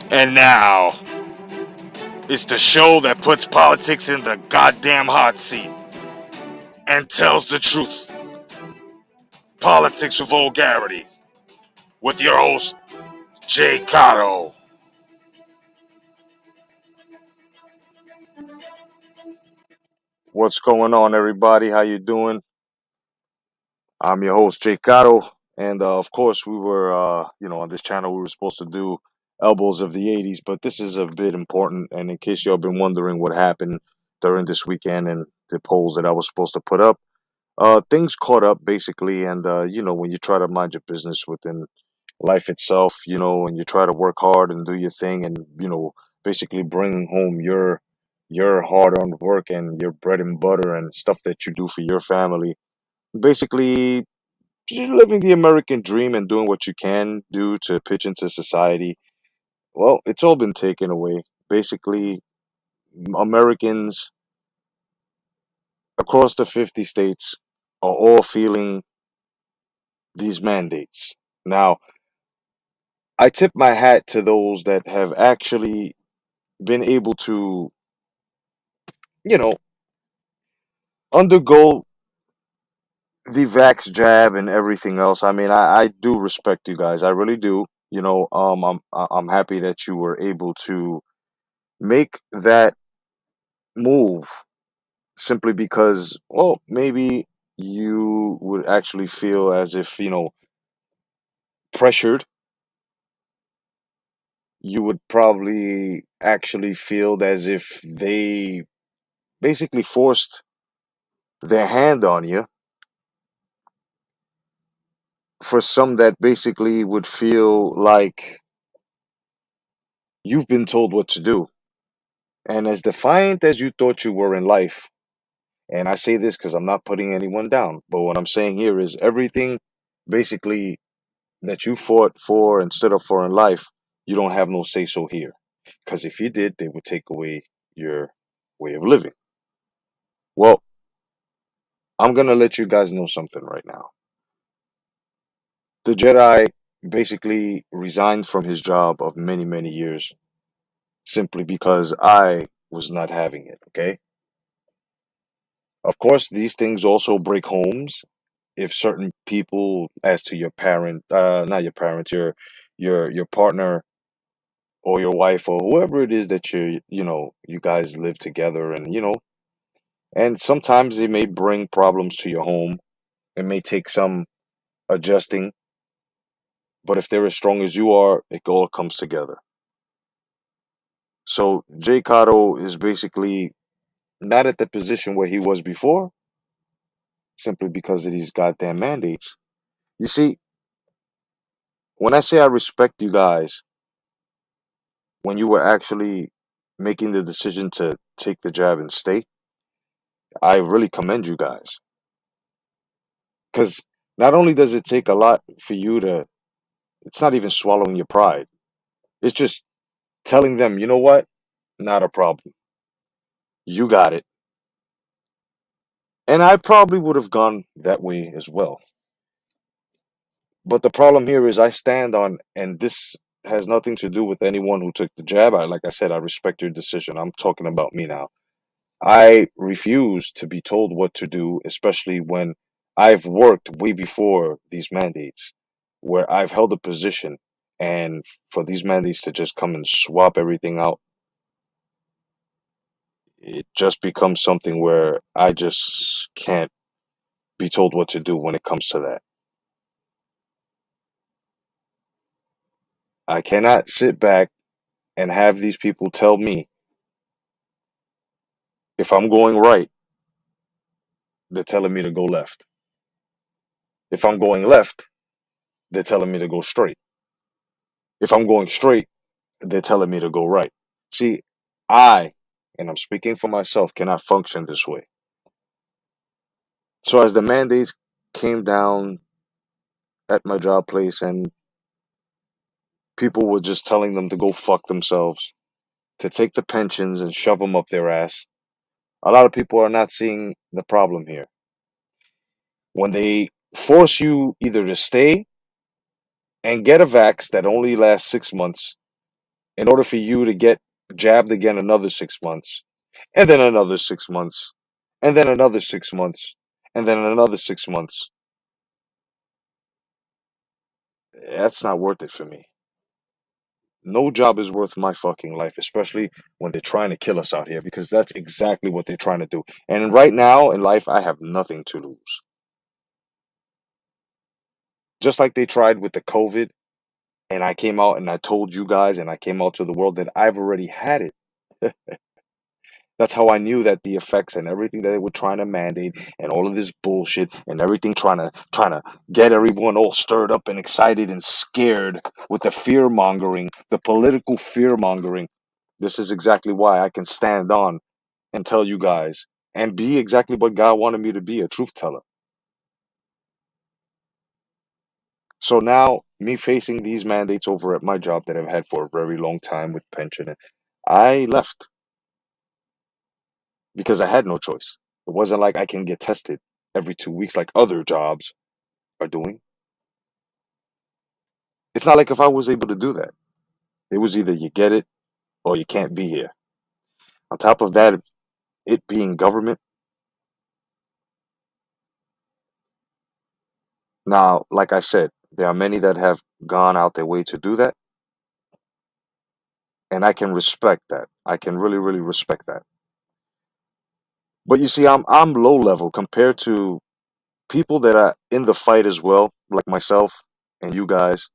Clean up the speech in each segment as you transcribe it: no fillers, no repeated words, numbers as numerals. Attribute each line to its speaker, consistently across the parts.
Speaker 1: And now, it's the show that puts politics in the goddamn hot seat and tells the truth. Politics with Vulgarity. With your host, Jay Cotto. What's going on, everybody? How you doing? I'm your host, Jay Cotto. And of course, we were, on this channel, we were supposed to do Elbows of the 80s, but this is a bit important. And in case y'all been wondering what happened during this weekend and the polls that I was supposed to put up, things caught up basically. And, when you try to mind your business within life itself, and you try to work hard and do your thing and, basically bring home your hard-earned work and your bread and butter and stuff that you do for your family. Basically, just living the American dream and doing what you can do to pitch into society. Well, it's all been taken away. Basically, Americans across the 50 states are all feeling these mandates. Now, I tip my hat to those that have actually been able to, you know, undergo the vax jab and everything else. I mean, I do respect you guys. I really do. I'm happy that you were able to make that move simply because, well, maybe you would actually feel as if, pressured. You would probably actually feel as if they basically forced their hand on you. For some that basically would feel like you've been told what to do. And as defiant as you thought you were in life, and I say this because I'm not putting anyone down, but what I'm saying here is everything basically that you fought for and stood up for in life, you don't have no say so here. Because if you did, they would take away your way of living. Well, I'm going to let you guys know something right now. The Jedi basically resigned from his job of many, many years simply because I was not having it, okay? Of course, these things also break homes if certain people, as to your parent, not your parents, your partner or your wife or whoever it is that you guys live together and and sometimes it may bring problems to your home. It may take some adjusting, but if they're as strong as you are, it all comes together. So Jay Cotto is basically not at the position where he was before simply because of these goddamn mandates. You see, when I say I respect you guys, when you were actually making the decision to take the jab and stay, I really commend you guys. Because not only does it take a lot for you to, it's not even swallowing your pride. It's just telling them, you know what? Not a problem. You got it. And I probably would have gone that way as well. But the problem here is I stand on, and this has nothing to do with anyone who took the jab. Like I said, I respect your decision. I'm talking about me now. I refuse to be told what to do, especially when I've worked way before these mandates, where I've held a position, and for these mandates to just come and swap everything out, it just becomes something where I just can't be told what to do when it comes to that. I cannot sit back and have these people tell me if I'm going right, they're telling me to go left. If I'm going left, they're telling me to go straight. If I'm going straight, they're telling me to go right. See, I, and I'm speaking for myself, cannot function this way. So as the mandates came down at my job place and people were just telling them to go fuck themselves, to take the pensions and shove them up their ass, a lot of people are not seeing the problem here. When they force you either to stay and get a vax that only lasts 6 months, in order for you to get jabbed again another 6 months, and then another 6 months, and then another 6 months, and then another 6 months. That's not worth it for me. No job is worth my fucking life, especially when they're trying to kill us out here, because that's exactly what they're trying to do. And right now in life, I have nothing to lose. Just like they tried with the COVID, and I came out and I told you guys, and I came out to the world that I've already had it. That's how I knew that the effects and everything that they were trying to mandate and all of this bullshit and everything trying to get everyone all stirred up and excited and scared with the fear mongering, the political fear mongering. This is exactly why I can stand on and tell you guys and be exactly what God wanted me to be, a truth teller. So now, me facing these mandates over at my job that I've had for a very long time with pension, I left because I had no choice. It wasn't like I can get tested every 2 weeks like other jobs are doing. It's not like if I was able to do that. It was either you get it or you can't be here. On top of that, it being government. Now, like I said, there are many that have gone out their way to do that, and I can respect that. I can really, really respect that. But you see, I'm low level compared to people that are in the fight as well, like myself and you guys.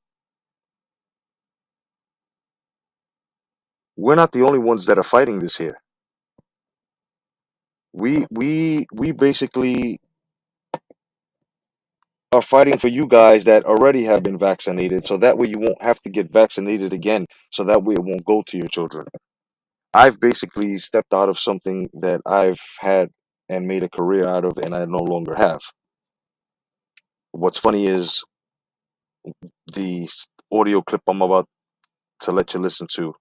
Speaker 1: We're not the only ones that are fighting this here. We basically are fighting for you guys that already have been vaccinated, so that way you won't have to get vaccinated again, so that way it won't go to your children. I've basically stepped out of something that I've had and made a career out of, and I no longer have. What's funny is the audio clip I'm about to let you listen to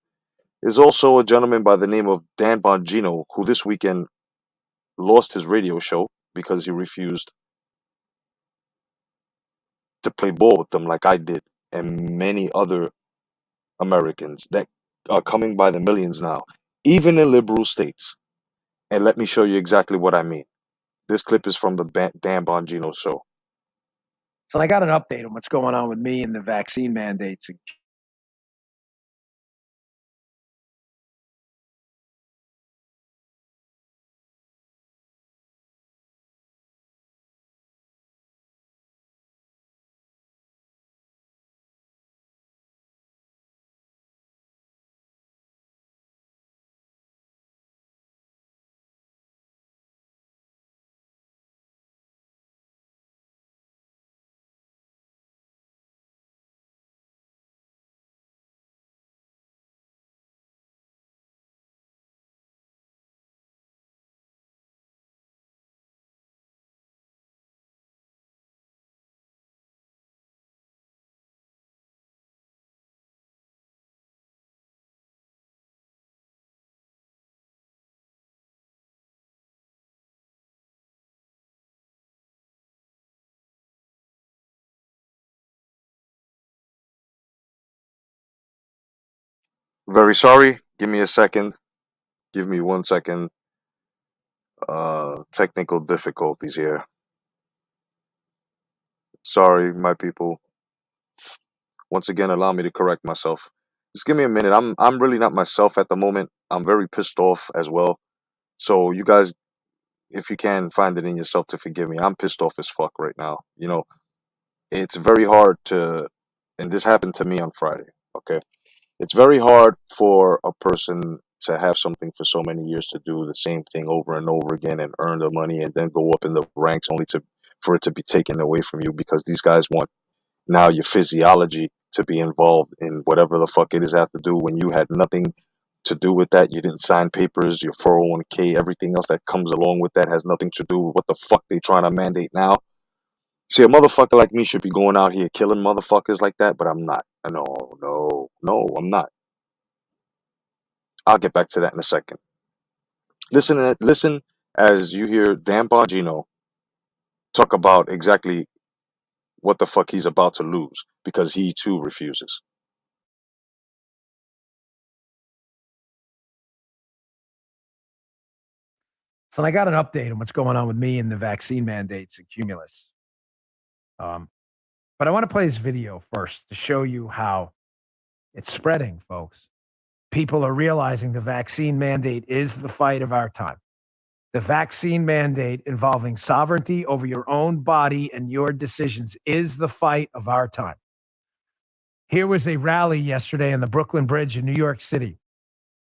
Speaker 1: is also a gentleman by the name of Dan Bongino, who this weekend lost his radio show because he refused to play ball with them like I did and many other Americans that are coming by the millions now, even in liberal states. And let me show you exactly what I mean. This clip is from the Dan Bongino show.
Speaker 2: So I got an update on what's going on with me and the vaccine mandates.
Speaker 1: Very sorry. Give me a second. Give me 1 second. Technical difficulties here. Sorry, my people. Once again, allow me to correct myself. Just give me a minute. I'm really not myself at the moment. I'm very pissed off as well. So you guys, if you can find it in yourself to forgive me, I'm pissed off as fuck right now. It's very hard to, and this happened to me on Friday. Okay, it's very hard for a person to have something for so many years to do the same thing over and over again and earn the money and then go up in the ranks only to for it to be taken away from you because these guys want now your physiology to be involved in whatever the fuck it is have to do when you had nothing to do with that. You didn't sign papers, your 401k, everything else that comes along with that has nothing to do with what the fuck they trying to mandate now. See, a motherfucker like me should be going out here killing motherfuckers like that, but I'm not. No, no, no, I'm not. I'll get back to that in a second. Listen as you hear Dan Bongino talk about exactly what the fuck he's about to lose because he too refuses.
Speaker 2: So I got an update on what's going on with me and the vaccine mandates and Cumulus. But I want to play this video first to show you how it's spreading, folks. People are realizing the vaccine mandate is the fight of our time. The vaccine mandate involving sovereignty over your own body and your decisions is the fight of our time. Here was a rally yesterday on the Brooklyn Bridge in New York City.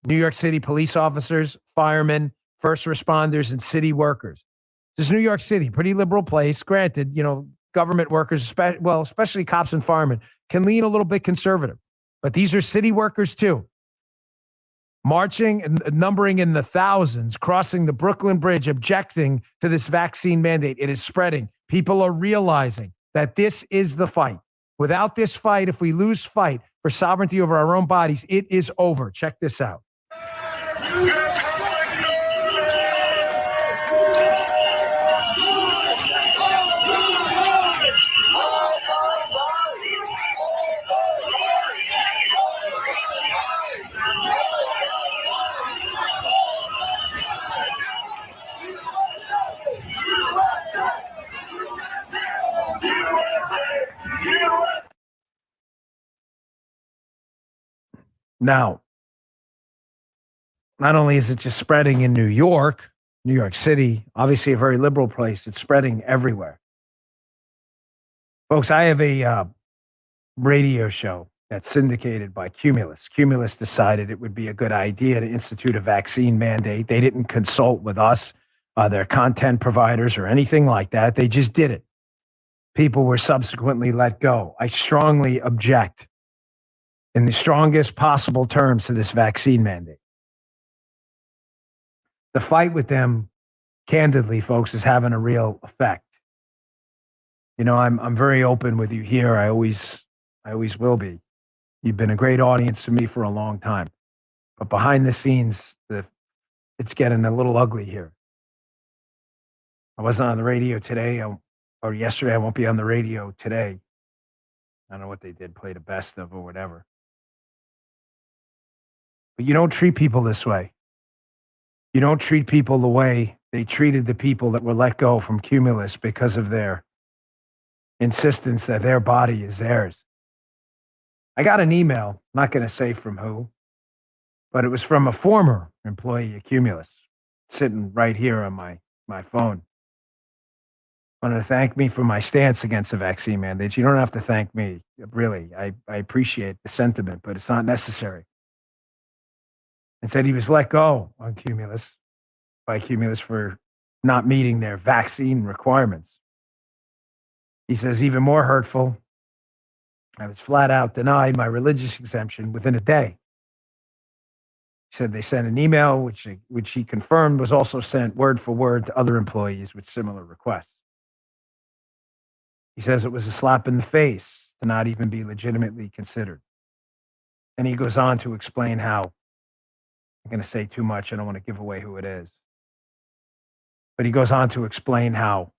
Speaker 2: New York City police officers, firemen, first responders, and city workers. This is New York City, pretty liberal place. Granted, government workers, especially cops and firemen, can lean a little bit conservative. But these are city workers too. Marching and numbering in the thousands, crossing the Brooklyn Bridge, objecting to this vaccine mandate. It is spreading. People are realizing that this is the fight. Without this fight, if we lose fight for sovereignty over our own bodies, it is over. Check this out. Now, not only is it just spreading in New York City, obviously a very liberal place, it's spreading everywhere. Folks, I have a radio show that's syndicated by Cumulus. Cumulus decided it would be a good idea to institute a vaccine mandate. They didn't consult with us, their content providers, or anything like that. They just did it. People were subsequently let go. I strongly object in the strongest possible terms to this vaccine mandate. The fight with them, candidly, folks, is having a real effect. I'm very open with you here. I always will be. You've been a great audience to me for a long time. But behind the scenes, it's getting a little ugly here. I wasn't on the radio today or yesterday. I won't be on the radio today. I don't know what they did, play the best of or whatever. But you don't treat people this way. You don't treat people the way they treated the people that were let go from Cumulus because of their insistence that their body is theirs. I got an email, not going to say from who, but it was from a former employee of Cumulus, sitting right here on my phone. Wanted to thank me for my stance against the vaccine mandates. You don't have to thank me, really. I appreciate the sentiment, but it's not necessary. And said he was let go on by Cumulus for not meeting their vaccine requirements. He says, even more hurtful, I was flat out denied my religious exemption within a day. He said they sent an email, which he confirmed was also sent word for word to other employees with similar requests. He says it was a slap in the face to not even be legitimately considered. And he goes on to explain how, I'm going to say too much, I don't want to give away who it is. But he goes on to explain how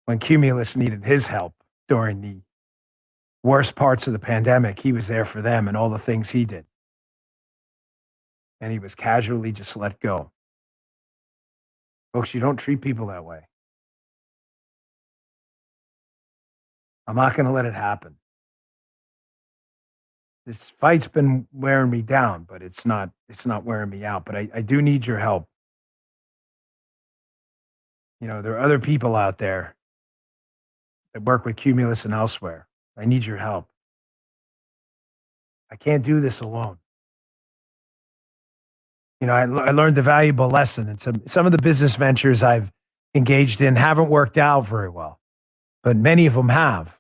Speaker 2: when Cumulus needed his help during the worst parts of the pandemic, he was there for them and all the things he did. And he was casually just let go. Folks, you don't treat people that way. I'm not going to let it happen. This fight's been wearing me down, but it's not wearing me out. But I do need your help. There are other people out there that work with Cumulus and elsewhere. I need your help. I can't do this alone. I learned a valuable lesson, and some of the business ventures I've engaged in haven't worked out very well, but many of them have.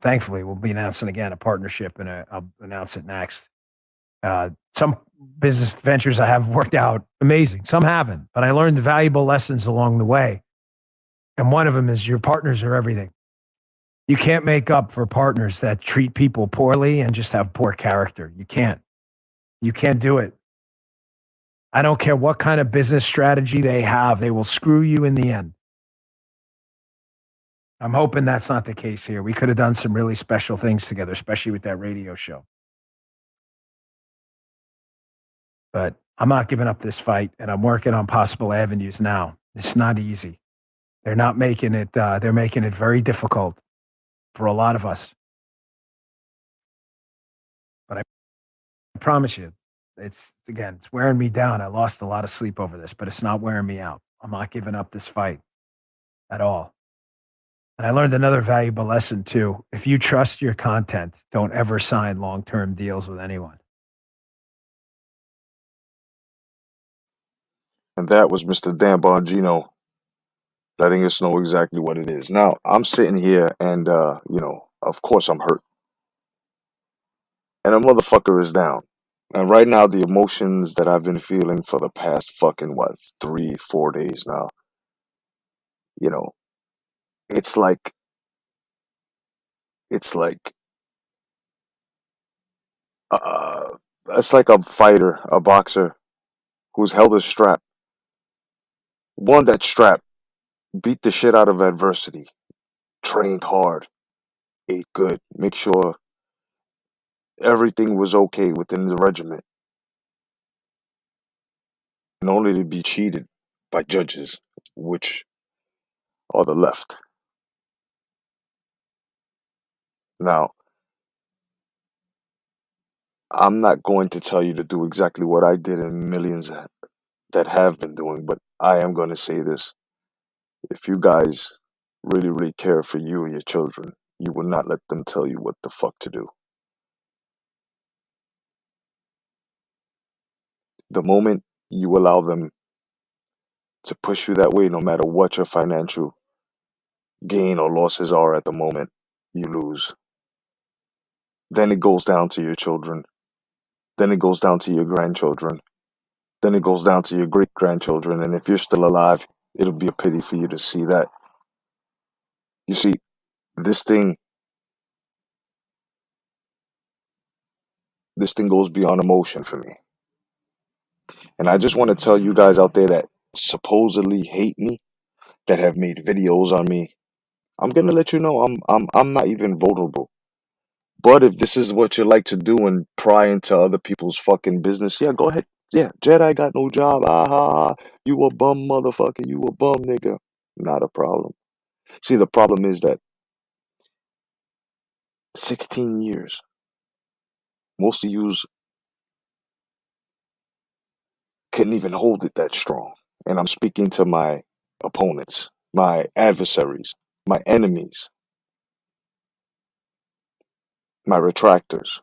Speaker 2: Thankfully, we'll be announcing again a partnership, and I'll announce it next. Some business ventures I have worked out amazing. Some haven't, but I learned valuable lessons along the way. And one of them is your partners are everything. You can't make up for partners that treat people poorly and just have poor character. You can't. You can't do it. I don't care what kind of business strategy they have. They will screw you in the end. I'm hoping that's not the case here. We could have done some really special things together, especially with that radio show. But I'm not giving up this fight, and I'm working on possible avenues now. It's not easy. They're not making it, they're making it very difficult for a lot of us. But I promise you, again, it's wearing me down. I lost a lot of sleep over this, but it's not wearing me out. I'm not giving up this fight at all. And I learned another valuable lesson too. If you trust your content, don't ever sign long term deals with anyone.
Speaker 1: And that was Mr. Dan Bongino letting us know exactly what it is. Now, I'm sitting here and, of course I'm hurt. And a motherfucker is down. And right now, the emotions that I've been feeling for the past fucking, what, 3, 4 days now, you know, it's like, it's like, uh, it's like a fighter, a boxer who's held a strap, won that strap, beat the shit out of adversity, trained hard, ate good, make sure everything was okay within the regiment, and only to be cheated by judges, which are the left. Now, I'm not going to tell you to do exactly what I did and millions that have been doing, but I am going to say this. If you guys really, really care for you and your children, you will not let them tell you what the fuck to do. The moment you allow them to push you that way, no matter what your financial gain or losses are at the moment, you lose. Then it goes down to your children. Then it goes down to your grandchildren. Then it goes down to your great grandchildren. And if you're still alive, it'll be a pity for you to see that. You see, this thing, this thing goes beyond emotion for me. And I just want to tell you guys out there that supposedly hate me, that have made videos on me. I'm gonna let you know I'm not even vulnerable. But if this is what you like to do and pry into other people's fucking business, yeah, go ahead. Yeah, Jedi got no job. Ah ha ha. You a bum motherfucker. You a bum nigga. Not a problem. See, the problem is that 16 years, most of yous couldn't even hold it that strong. And I'm speaking to my opponents, my adversaries, my enemies, my retractors.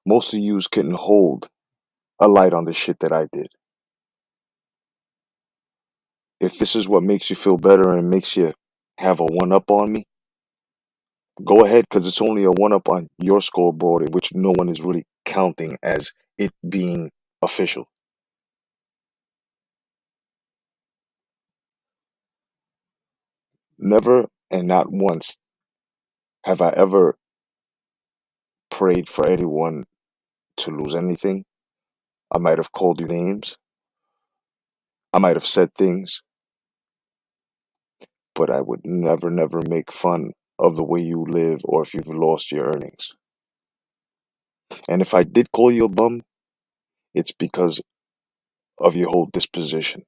Speaker 1: Most of yous couldn't hold a light on the shit that I did. If this is what makes you feel better and makes you have a one up on me, go ahead, because it's only a one up on your scoreboard, in which no one is really counting as it being official. Never and not once have I ever prayed for anyone to lose anything. I might have called you names, I might have said things, but I would never, never make fun of the way you live or if you've lost your earnings. And if I did call you a bum, it's because of your whole disposition.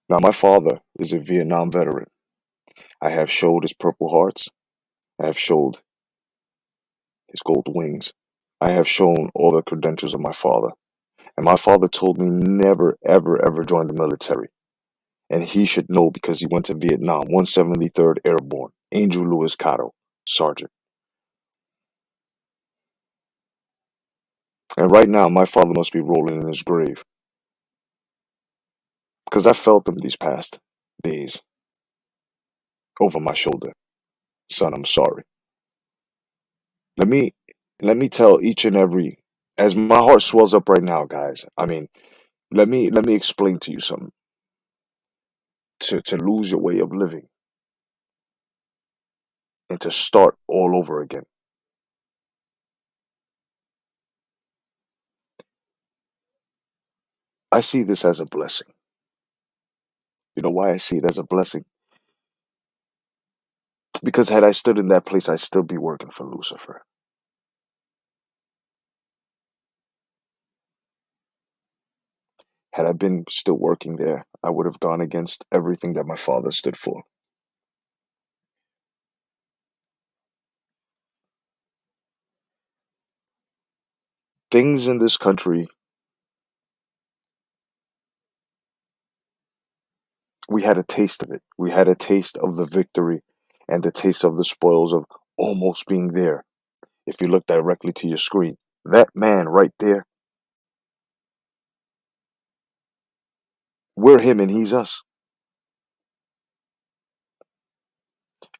Speaker 1: Now, my father is a Vietnam veteran. I have showed his Purple Hearts. I have showed his gold wings. I have shown all the credentials of my father. And my father told me never, ever, ever join the military. And he should know because he went to Vietnam, 173rd Airborne, Angel Lewis Cotto, Sergeant. And right now, my father must be rolling in his grave. Because I felt him these past days over my shoulder. Son, I'm sorry. Let me let me tell each and every, as my heart swells up right now, guys. I mean, let me explain to you something. To lose your way of living and to start all over again. I see this as a blessing. You know why I see it as a blessing? Because had I stood in that place, I'd still be working for Lucifer. Had I been still working there, I would have gone against everything that my father stood for. Things in this country, we had a taste of it. We had a taste of the victory and the taste of the spoils of almost being there. If you look directly to your screen, that man right there, we're him and he's us.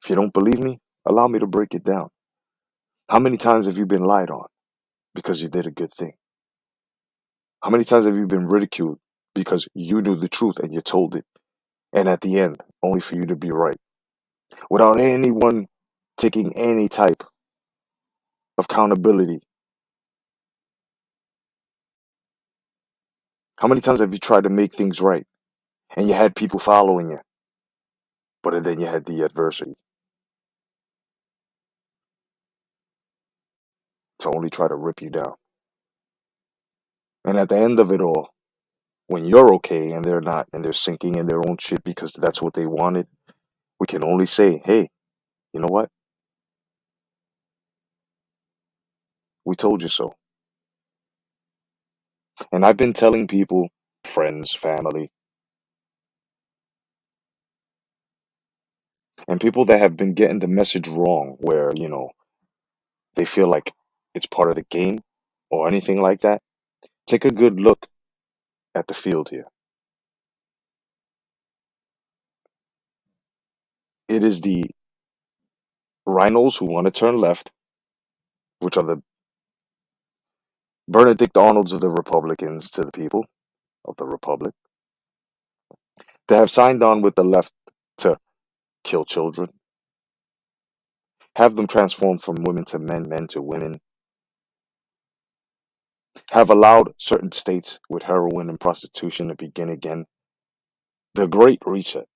Speaker 1: If you don't believe me, allow me to break it down. How many times have you been lied on because you did a good thing? How many times have you been ridiculed because you knew the truth and you told it? And at the end, only for you to be right, without anyone taking any type of accountability. How many times have you tried to make things right and you had people following you, but then you had the adversity to only try to rip you down? And at the end of it all, when you're okay and they're not, and they're sinking in their own shit because that's what they wanted, we can only say, hey, you know what? We told you so. And I've been telling people, friends, family, and people that have been getting the message wrong, where, they feel like it's part of the game or anything like that. Take a good look at the field here. It is the rhinos who want to turn left, which are the Benedict Arnolds of the Republicans to the people of the Republic, that have signed on with the left to kill children, have them transform from women to men, men to women, have allowed certain states with heroin and prostitution to begin again. The Great Reset.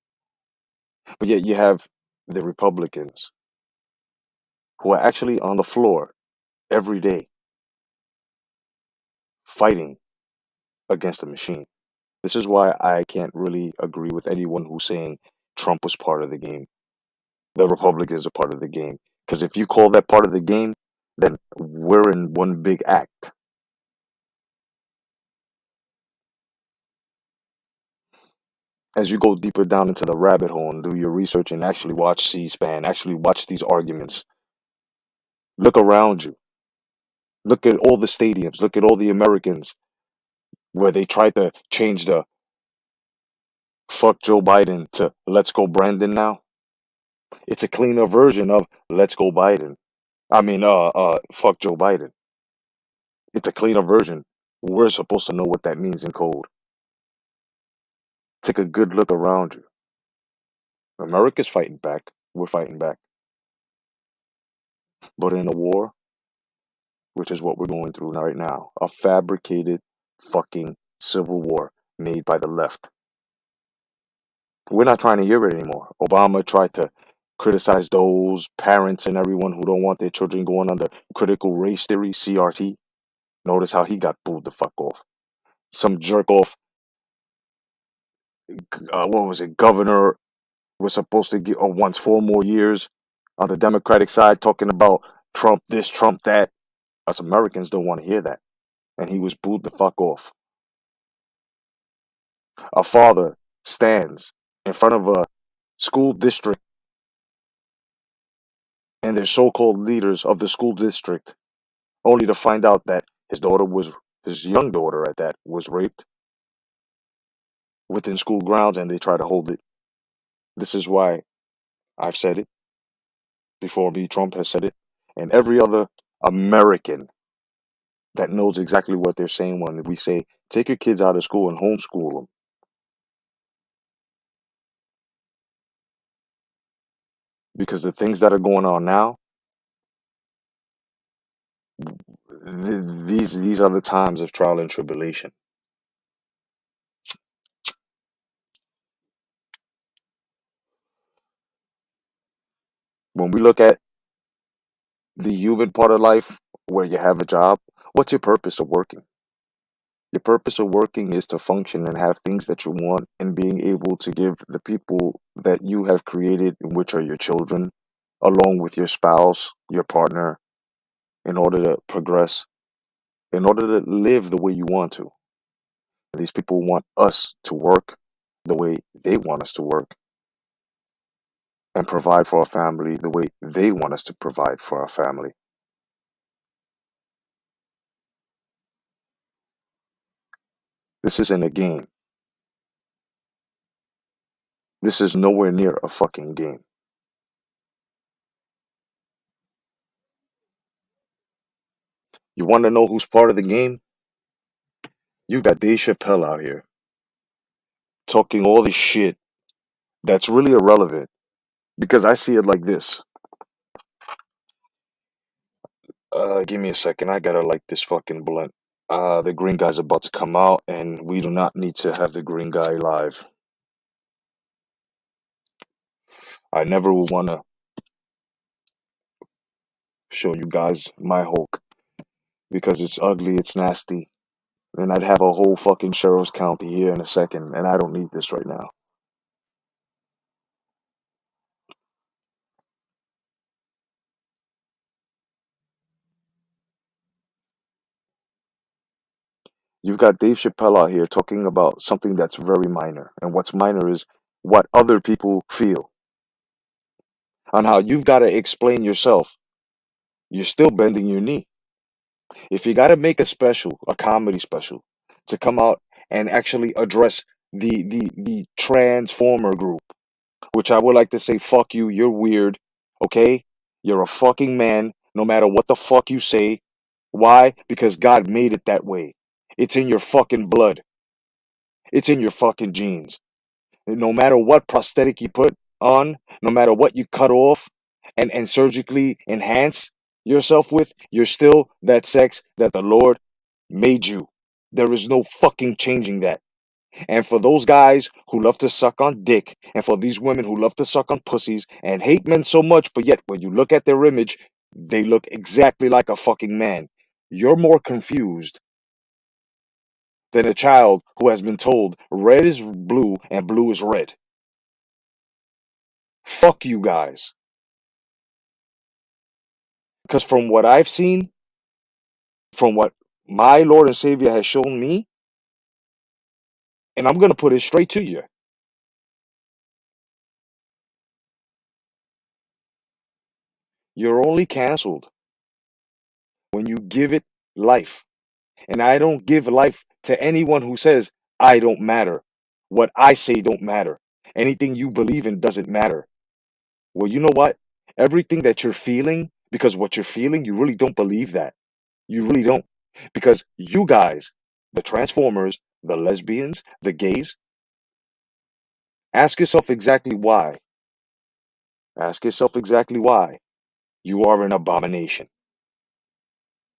Speaker 1: But yet you have the Republicans who are actually on the floor every day fighting against the machine. This is why I can't really agree with anyone who's saying Trump was part of the game. The Republicans are part of the game. Because if you call that part of the game, then we're in one big act. As you go deeper down into the rabbit hole and do your research and actually watch C-SPAN, actually watch these arguments, look around you. Look at all the stadiums. Look at all the Americans where they tried to change the fuck Joe Biden to let's go Brandon now. It's a cleaner version of let's go Biden. I mean, fuck Joe Biden. It's a cleaner version. We're supposed to know what that means in code. Take a good look around you. America's fighting back. We're fighting back. But in a war, which is what we're going through right now, a fabricated fucking civil war made by the left. We're not trying to hear it anymore. Obama tried to criticize those parents and everyone who don't want their children going under critical race theory, CRT. Notice how he got booed the fuck off. Some jerk off, what was it, governor was supposed to get wants 4 more years on the Democratic side talking about Trump this, Trump that. Us Americans don't want to hear that. And he was booed the fuck off. A father stands in front of a school district and their so-called leaders of the school district, only to find out that his young daughter at that, was raped within school grounds, and they try to hold it. This is why I've said it before me, Trump has said it, and every other American that knows exactly what they're saying when we say, take your kids out of school and homeschool them. Because the things that are going on now, these are the times of trial and tribulation. When we look at the human part of life where you have a job, what's your purpose of working? Your purpose of working is to function and have things that you want and being able to give the people that you have created, which are your children, along with your spouse, your partner, in order to progress, in order to live the way you want to. These people want us to work the way they want us to work and provide for our family the way they want us to provide for our family. This isn't a game. This is nowhere near a fucking game. You want to know who's part of the game? You got Dave Chappelle out here talking all this shit that's really irrelevant because I see it like this. Give me a second. I gotta light this fucking blunt. The green guy's about to come out, and we do not need to have the green guy live. I never would want to show you guys my Hulk because it's ugly, it's nasty, and I'd have a whole fucking sheriff's county here in a second, and I don't need this right now. You've got Dave Chappelle out here talking about something that's very minor, and what's minor is what other people feel on how you've got to explain yourself. You're still bending your knee. If you got to make a special, a comedy special, to come out and actually address the transformer group, which I would like to say, fuck you, you're weird, okay? You're a fucking man, no matter what the fuck you say. Why? Because God made it that way. It's in your fucking blood. It's in your fucking genes. No matter what prosthetic you put on, no matter what you cut off and surgically enhance yourself with, you're still that sex that the Lord made you. There is no fucking changing that. And for those guys who love to suck on dick, and for these women who love to suck on pussies and hate men so much, but yet when you look at their image, they look exactly like a fucking man. You're more confused than a child who has been told red is blue and blue is red. Fuck you guys. Because from what I've seen, from what my Lord and Savior has shown me, and I'm going to put it straight to you, you're only canceled when you give it life. And I don't give life to anyone who says, I don't matter. What I say don't matter. Anything you believe in doesn't matter. Well, you know what? Everything that you're feeling, because what you're feeling, you really don't believe that. You really don't. Because you guys, the Transformers, the lesbians, the gays, ask yourself exactly why. Ask yourself exactly why you are an abomination.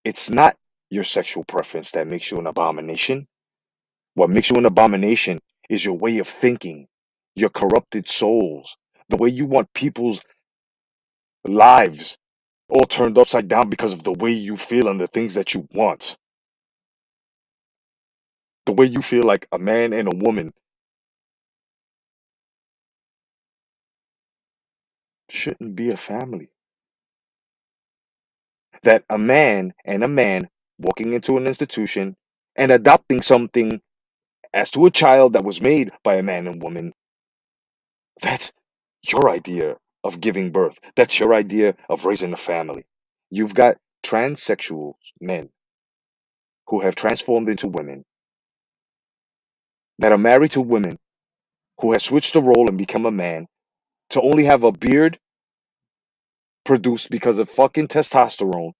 Speaker 1: It's not your sexual preference that makes you an abomination. What makes you an abomination is your way of thinking, your corrupted souls, the way you want people's lives all turned upside down because of the way you feel and the things that you want. The way you feel like a man and a woman shouldn't be a family. That a man and a man walking into an institution and adopting something as to a child that was made by a man and woman, that's your idea of giving birth. That's your idea of raising a family. You've got transsexual men who have transformed into women that are married to women who have switched the role and become a man to only have a beard produced because of fucking testosterone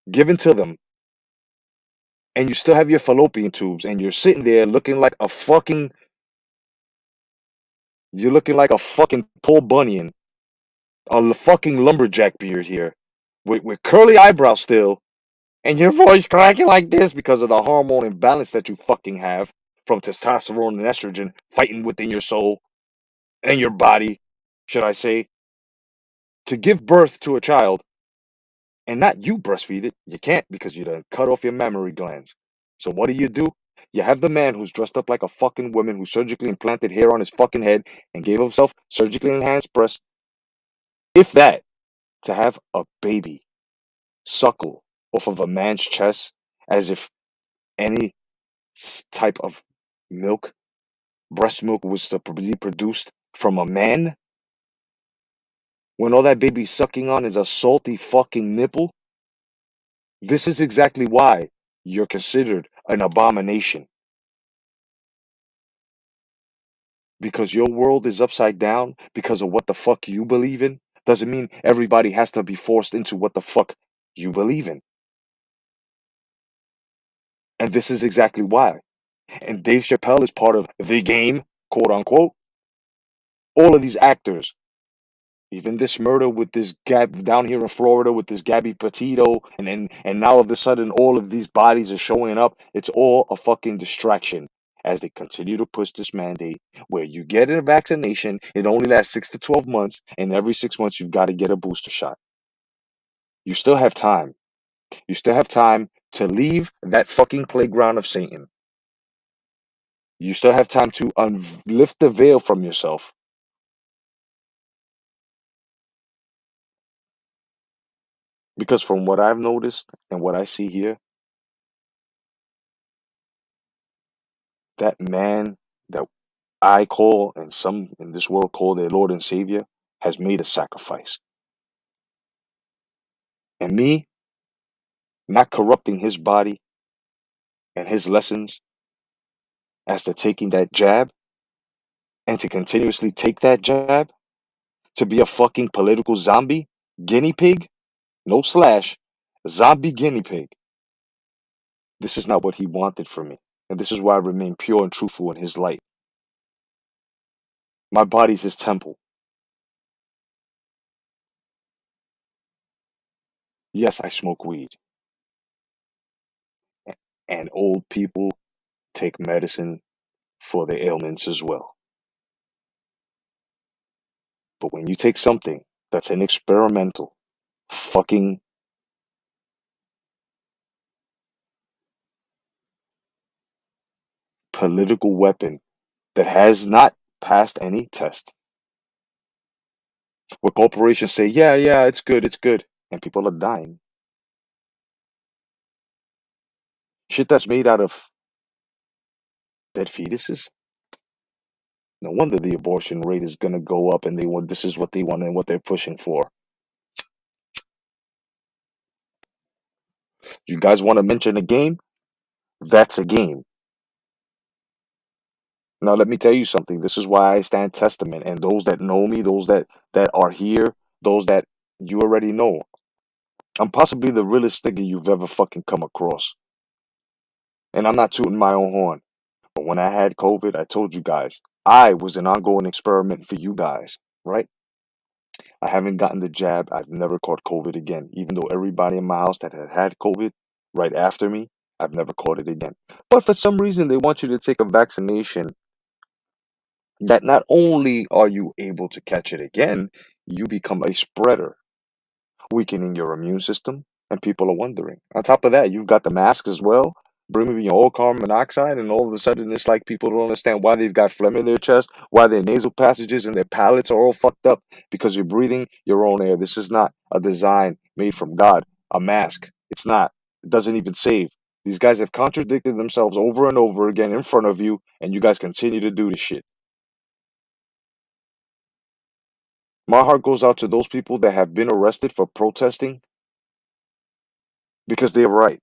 Speaker 1: given to them, and you still have your fallopian tubes and you're sitting there looking like a fucking you're looking like a fucking Paul Bunyan, a fucking lumberjack beard here with curly eyebrows still, and your voice cracking like this because of the hormone imbalance that you fucking have from testosterone and estrogen fighting within your soul and your body, should I say. to give birth to a child and not you breastfeed it. You can't because you done cut off your mammary glands. So what do? You have the man who's dressed up like a fucking woman who surgically implanted hair on his fucking head and gave himself surgically enhanced breasts. If that, to have a baby suckle off of a man's chest as if any type of milk, breast milk, was to be produced from a man, when all that baby's sucking on is a salty fucking nipple, this is exactly why you're considered an abomination. Because your world is upside down because of what the fuck you believe in, doesn't mean everybody has to be forced into what the fuck you believe in. And this is exactly why. And Dave Chappelle is part of the game, quote unquote. All of these actors, even this murder with this Gab down here in Florida with this Gabby Petito, and now all of a sudden all of these bodies are showing up. It's all a fucking distraction as they continue to push this mandate where you get a vaccination, it only lasts 6 to 12 months, and every 6 months you've got to get a booster shot. You still have time. You still have time to leave that fucking playground of Satan. You still have time to lift the veil from yourself. Because from what I've noticed and what I see here, that man that I call and some in this world call their Lord and Savior has made a sacrifice. And me not corrupting his body and his lessons as to taking that jab and to continuously take that jab, to be a fucking political zombie, guinea pig, no slash, zombie guinea pig. This is not what he wanted from me. And this is why I remain pure and truthful in his light. My body's his temple. Yes, I smoke weed. And old people take medicine for their ailments as well. But when you take something that's an experimental fucking political weapon that has not passed any test, where corporations say, yeah, it's good, and people are dying. Shit that's made out of dead fetuses. No wonder the abortion rate is gonna go up, and this is what they want and what they're pushing for. You guys want to mention a game? That's a game. Now let me tell you something. This is why I stand testament, and those that know me, those that are here, those that you already know, I'm possibly the realest nigga you've ever fucking come across. And I'm not tooting my own horn. But when I had COVID, I told you guys, I was an ongoing experiment for you guys, right? I haven't gotten the jab. I've never caught COVID again. Even though everybody in my house that had COVID right after me, I've never caught it again. But for some reason, they want you to take a vaccination that not only are you able to catch it again, you become a spreader, weakening your immune system, and people are wondering. On top of that, you've got the mask as well, breathing your own carbon monoxide, and all of a sudden it's like people don't understand why they've got phlegm in their chest, why their nasal passages and their palates are all fucked up, because you're breathing your own air. This is not a design made from God, a mask. It's not. It doesn't even save. These guys have contradicted themselves over and over again in front of you, and you guys continue to do this shit. My heart goes out to those people that have been arrested for protesting because they're right.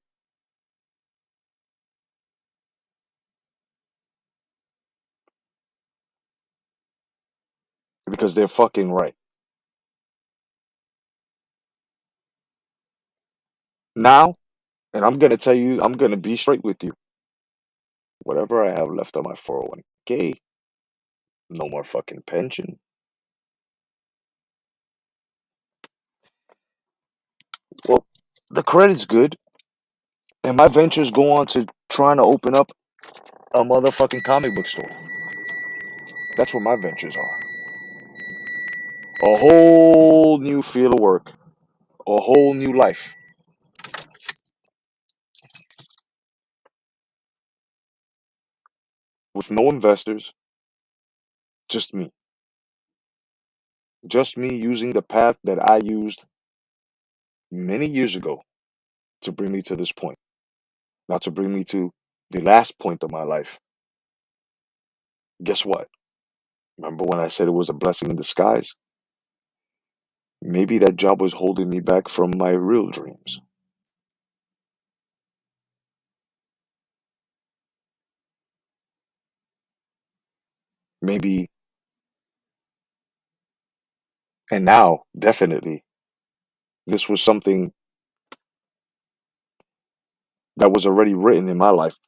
Speaker 1: Because they're fucking right. Now, and I'm gonna tell you, I'm gonna be straight with you. Whatever I have left on my 401k, no more fucking pension. Well, the credit's good, and my ventures go on to trying to open up a motherfucking comic book store. That's what my ventures are. A whole new field of work, a whole new life with no investors, just me. Just me using the path that I used many years ago to bring me to this point, not to bring me to the last point of my life. Guess what? Remember when I said it was a blessing in disguise? Maybe that job was holding me back from my real dreams. Maybe, and now, definitely, this was something that was already written in my life.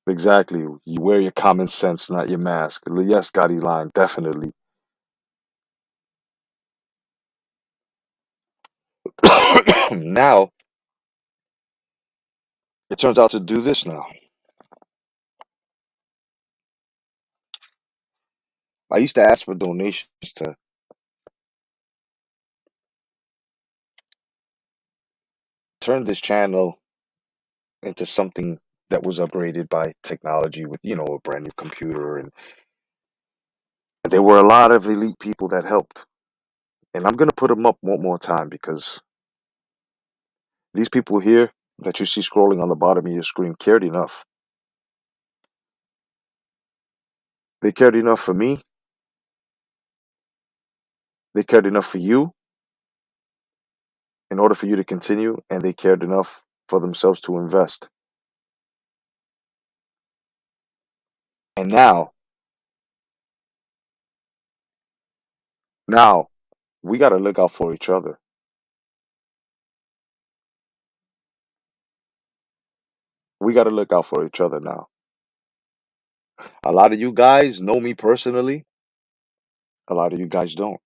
Speaker 1: Exactly. You wear your common sense, not your mask. Yes, Gotti line, definitely. Now, it turns out to do this now. I used to ask for donations to turn this channel into something that was upgraded by technology with, a brand new computer. And there were a lot of elite people that helped. And I'm going to put them up one more time because these people here that you see scrolling on the bottom of your screen cared enough. They cared enough for me. They cared enough for you in order for you to continue. And they cared enough for themselves to invest. And now we got to look out for each other. We got to look out for each other now. A lot of you guys know me personally. A lot of you guys don't.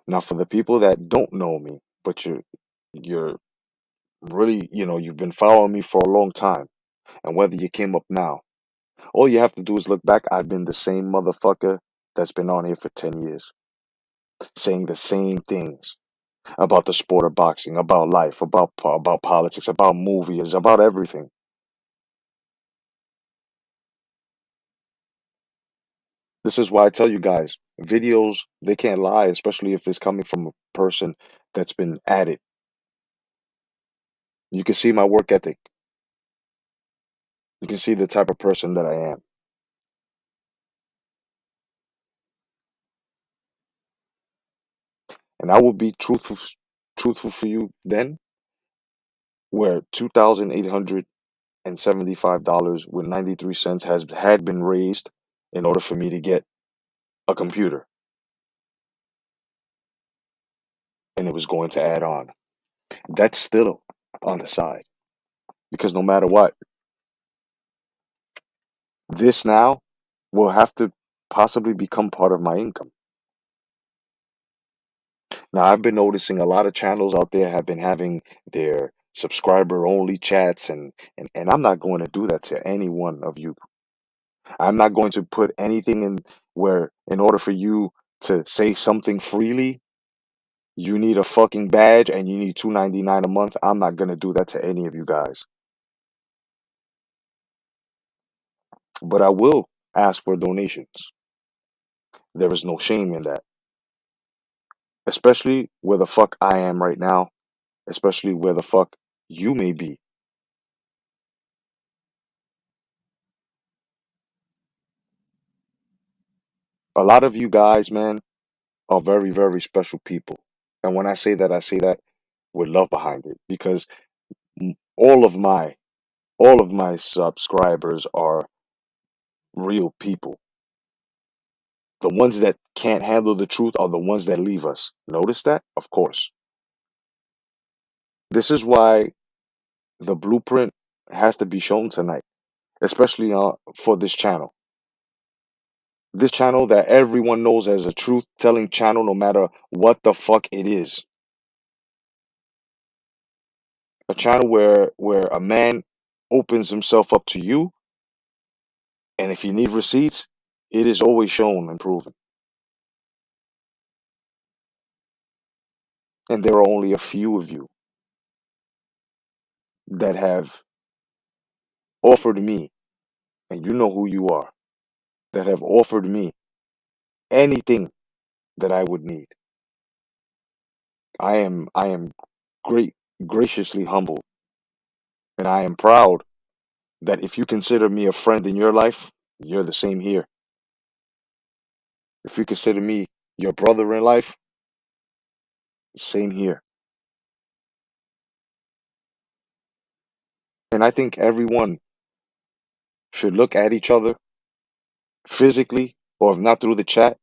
Speaker 1: Now, for the people that don't know me, but you're really, you've been following me for a long time, and whether you came up now, all you have to do is look back. I've been the same motherfucker that's been on here for 10 years, saying the same things about the sport of boxing, about life, about politics, about movies, about everything. This is why I tell you guys, videos, they can't lie, especially if it's coming from a person that's been at it. You can see my work ethic. You can see the type of person that I am. And I will be truthful for you then, where $2,875 with 93 cents had been raised in order for me to get a computer, and it was going to add on. That's still on the side because no matter what, this now will have to possibly become part of my income. Now, I've been noticing a lot of channels out there have been having their subscriber only chats, and I'm not going to do that to any one of you. I'm not going to put anything in where, in order for you to say something freely, you need a fucking badge and you need $2.99 a month. I'm not going to do that to any of you guys. But I will ask for donations. There is no shame in that. Especially where the fuck I am right now. Especially where the fuck you may be. A lot of you guys, man, are very, very special people. And when I say that with love behind it. Because all of my subscribers are real people. The ones that can't handle the truth are the ones that leave us. Notice that? Of course. This is why the blueprint has to be shown tonight, especially for this channel. This channel that everyone knows as a truth-telling channel, no matter what the fuck it is. A channel where a man opens himself up to you, and if you need receipts, it is always shown and proven. And there are only a few of you that have offered me, and you know who you are, that have offered me anything that I would need. I am great graciously humbled, and I am proud that if you consider me a friend in your life, you're the same here. If you consider me your brother in life, same here. And I think everyone should look at each other physically, or if not through the chat,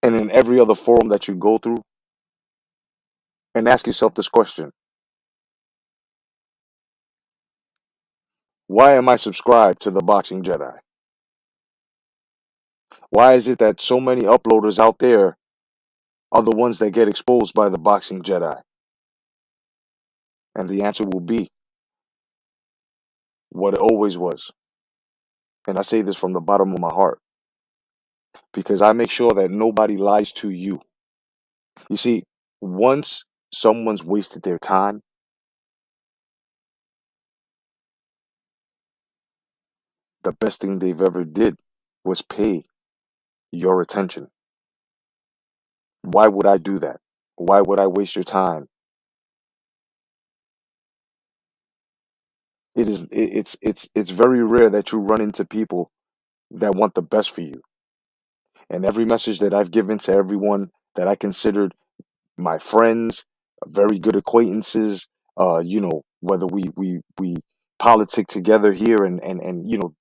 Speaker 1: and in every other forum that you go through, and ask yourself this question: why am I subscribed to the Boxing Jedi? Why is it that so many uploaders out there are the ones that get exposed by the Boxing Jedi? And the answer will be what it always was. And I say this from the bottom of my heart, because I make sure that nobody lies to you. You see, once someone's wasted their time, the best thing they've ever did was pay your attention. Why would I do that? Why would I waste your time? It's very rare that you run into people that want the best for you. And every message that I've given to everyone that I considered my friends, very good acquaintances, whether we politic together here and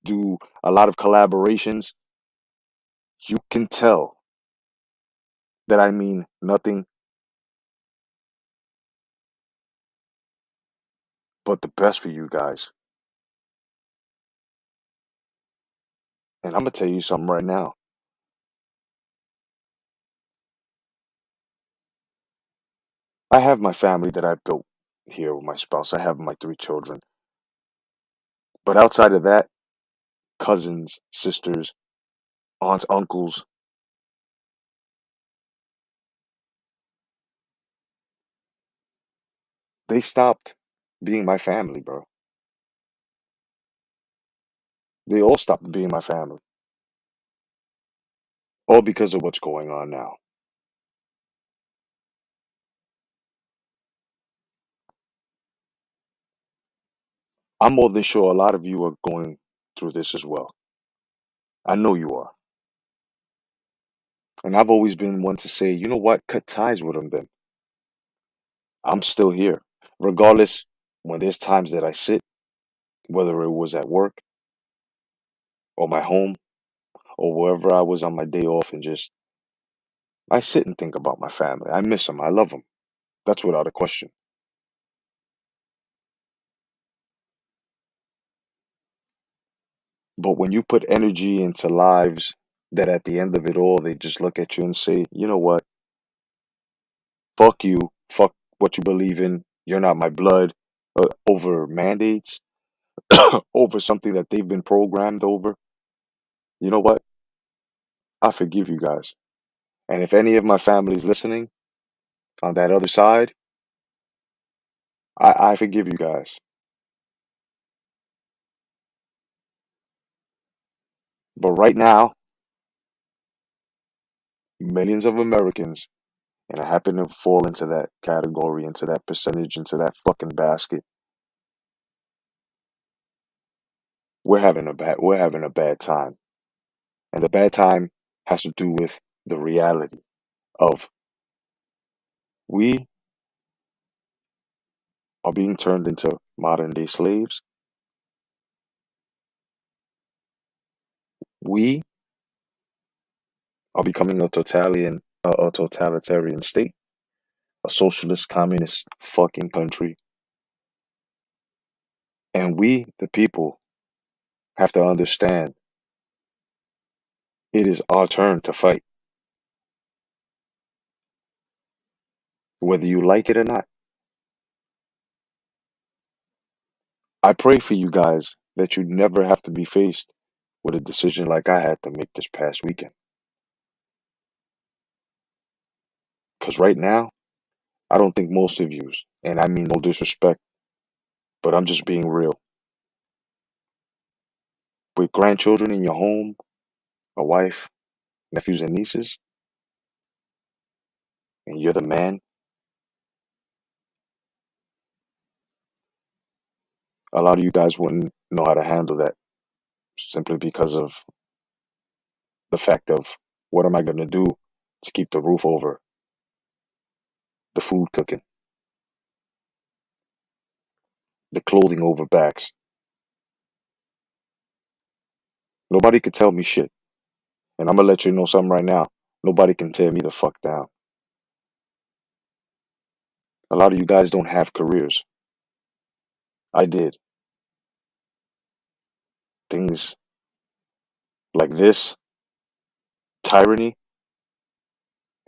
Speaker 1: do a lot of collaborations, you can tell that I mean nothing but the best for you guys. And I'm gonna tell you something right now. I have my family that I built here with my spouse. I have my 3 children. But outside of that, cousins, sisters, aunts, uncles, they stopped being my family, bro. They all stopped being my family. All because of what's going on now. I'm more than sure a lot of you are going through this as well. I know you are. And I've always been one to say, you know what? Cut ties with them then. I'm still here. Regardless, when there's times that I sit, whether it was at work or my home or wherever I was on my day off, and just, I sit and think about my family. I miss them. I love them. That's without a question. But when you put energy into lives that at the end of it all, they just look at you and say, you know what? Fuck you. Fuck what you believe in. You're not my blood. Over mandates, over something that they've been programmed over. You know what? I forgive you guys. And if any of my family's listening on that other side, I forgive you guys. But right now, millions of Americans, and I happen to fall into that category, into that percentage, into that fucking basket, we're having a bad time. And the bad time has to do with the reality of we are being turned into modern day slaves. We are becoming a totalitarian state, a socialist communist fucking country. And we, the people, have to understand it is our turn to fight, whether you like it or not. I pray for you guys that you never have to be faced with a decision like I had to make this past weekend. Because right now, I don't think most of yous, and I mean no disrespect, but I'm just being real. With grandchildren in your home, a wife, nephews and nieces, and you're the man, a lot of you guys wouldn't know how to handle that simply because of the fact of what am I going to do to keep the roof over, the food cooking, the clothing over backs. Nobody could tell me shit. And I'm going to let you know something right now. Nobody can tear me the fuck down. A lot of you guys don't have careers. I did. Things like this, tyranny,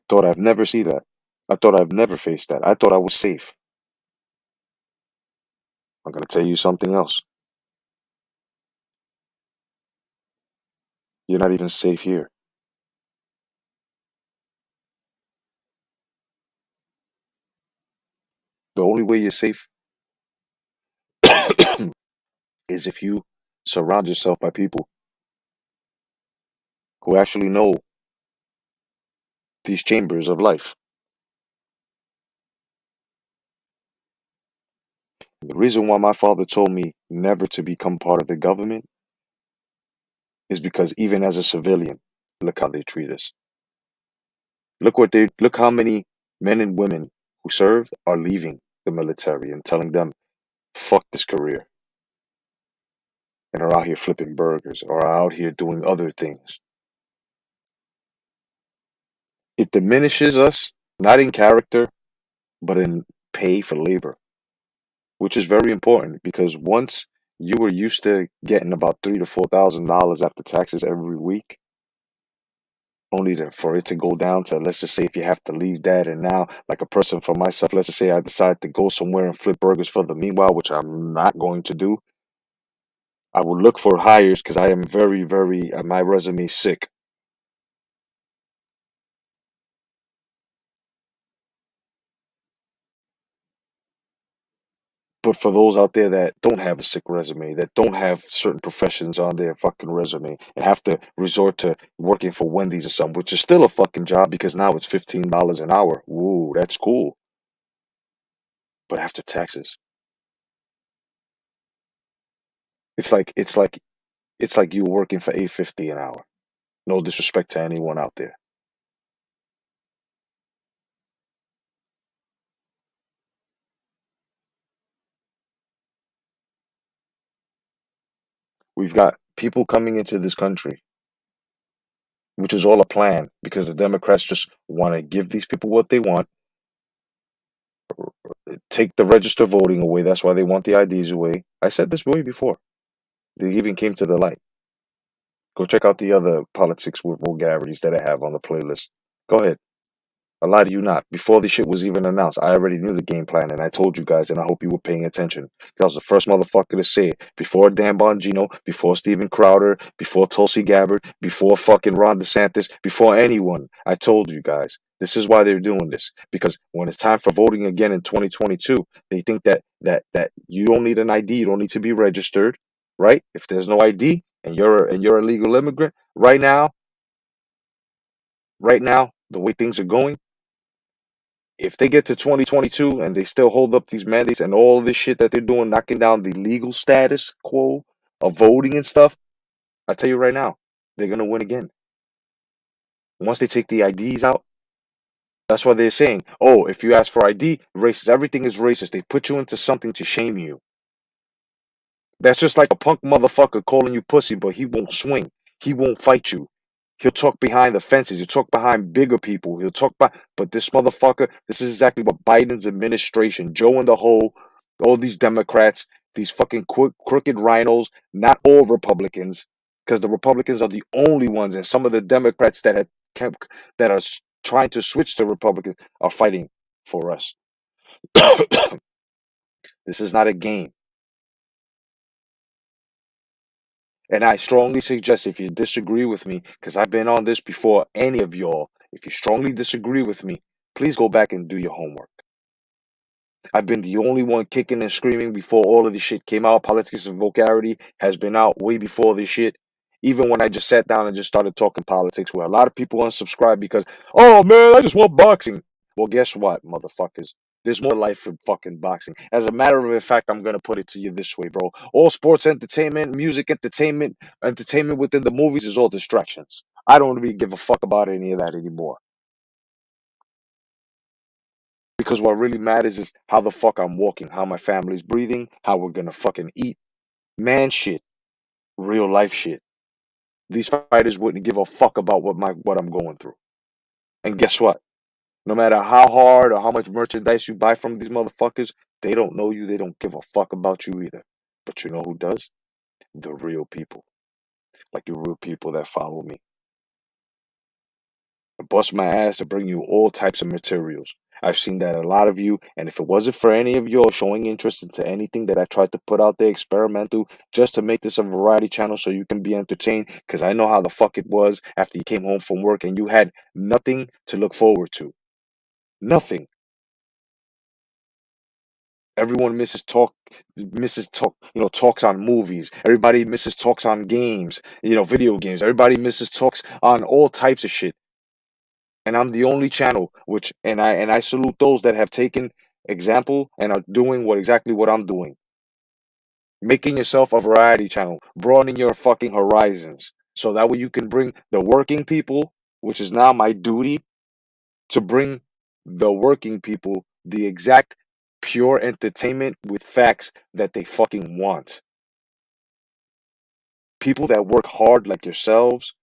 Speaker 1: thought I'd never see that. I thought I'd never face that. I thought I was safe. I'm going to tell you something else. You're not even safe here. The only way you're safe is if you surround yourself by people who actually know these chambers of life. The reason why my father told me never to become part of the government is because even as a civilian, look how they treat us. Look how many men and women who served are leaving the military and telling them, fuck this career, and are out here flipping burgers or are out here doing other things. It diminishes us, not in character, but in pay for labor, which is very important because once you were used to getting about $3,000 to $4,000 after taxes every week, only for it to go down to, let's just say, if you have to leave that, and now, like a person for myself, let's just say I decide to go somewhere and flip burgers for the meanwhile, which I'm not going to do. I will look for hires because I am very, very, my resume sick. But for those out there that don't have a sick resume, that don't have certain professions on their fucking resume, and have to resort to working for Wendy's or something, which is still a fucking job because now it's $15 an hour. Woo, that's cool. But after taxes, it's like it's like it's like you working for $8.50 an hour. No disrespect to anyone out there. We've got people coming into this country, which is all a plan because the Democrats just want to give these people what they want, take the register voting away. That's why they want the IDs away. I said this way before. They even came to the light. Go check out the other politics with vulgarities that I have on the playlist. Go ahead. I lie to you not. Before this shit was even announced, I already knew the game plan, and I told you guys, and I hope you were paying attention. I was the first motherfucker to say it. Before Dan Bongino, before Steven Crowder, before Tulsi Gabbard, before fucking Ron DeSantis, before anyone, I told you guys. This is why they're doing this. Because when it's time for voting again in 2022, they think that you don't need an ID, you don't need to be registered, right? If there's no ID and you're a legal immigrant, right now, the way things are going, if they get to 2022 and they still hold up these mandates and all this shit that they're doing, knocking down the legal status quo of voting and stuff, I tell you right now, they're gonna win again. Once they take the IDs out, that's why they're saying, oh, if you ask for ID, racist, everything is racist. They put you into something to shame you. That's just like a punk motherfucker calling you pussy, but he won't swing. He won't fight you. He'll talk behind the fences. He'll talk behind bigger people. But this motherfucker, this is exactly what Biden's administration, Joe in the hole, all these Democrats, these fucking crooked rhinos, not all Republicans, because the Republicans are the only ones, and some of the Democrats that are trying to switch to Republicans are fighting for us. This is not a game. And I strongly suggest, if you disagree with me, because I've been on this before, any of y'all, if you strongly disagree with me, please go back and do your homework. I've been the only one kicking and screaming before all of this shit came out. Politics and Vulgarity has been out way before this shit. Even when I just sat down and just started talking politics, where a lot of people unsubscribe because, oh man, I just want boxing. Well, guess what, motherfuckers? There's more life in fucking boxing. As a matter of fact, I'm gonna put it to you this way, bro. All sports entertainment, music entertainment, entertainment within the movies is all distractions. I don't really give a fuck about any of that anymore. Because what really matters is how the fuck I'm walking, how my family's breathing, how we're gonna fucking eat. Man shit. Real life shit. These fighters wouldn't give a fuck about what I'm going through. And guess what? No matter how hard or how much merchandise you buy from these motherfuckers, they don't know you, they don't give a fuck about you either. But you know who does? The real people. Like the real people that follow me. I bust my ass to bring you all types of materials. I've seen that a lot of you, and if it wasn't for any of you showing interest into anything that I tried to put out there experimental just to make this a variety channel so you can be entertained, because I know how the fuck it was after you came home from work and you had nothing to look forward to. Nothing. Everyone misses talk, talks on movies. Everybody misses talks on games, video games. Everybody misses talks on all types of shit. And I'm the only channel and I salute those that have taken example and are doing exactly what I'm doing. Making yourself a variety channel, broadening your fucking horizons. So that way you can bring the working people, which is now my duty, to bring the working people the exact pure entertainment with facts that they fucking want. People that work hard like yourselves,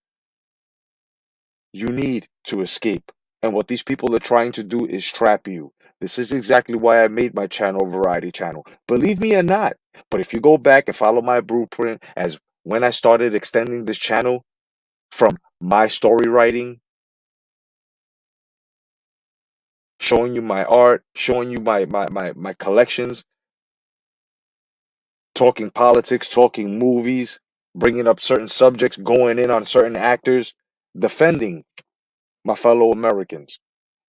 Speaker 1: you need to escape. And what these people are trying to do is trap you. This is exactly why I made my channel Variety Channel. Believe me or not. But if you go back and follow my blueprint as when I started extending this channel from my story writing, showing you my art, showing you my collections, talking politics, talking movies, bringing up certain subjects, going in on certain actors, defending my fellow Americans,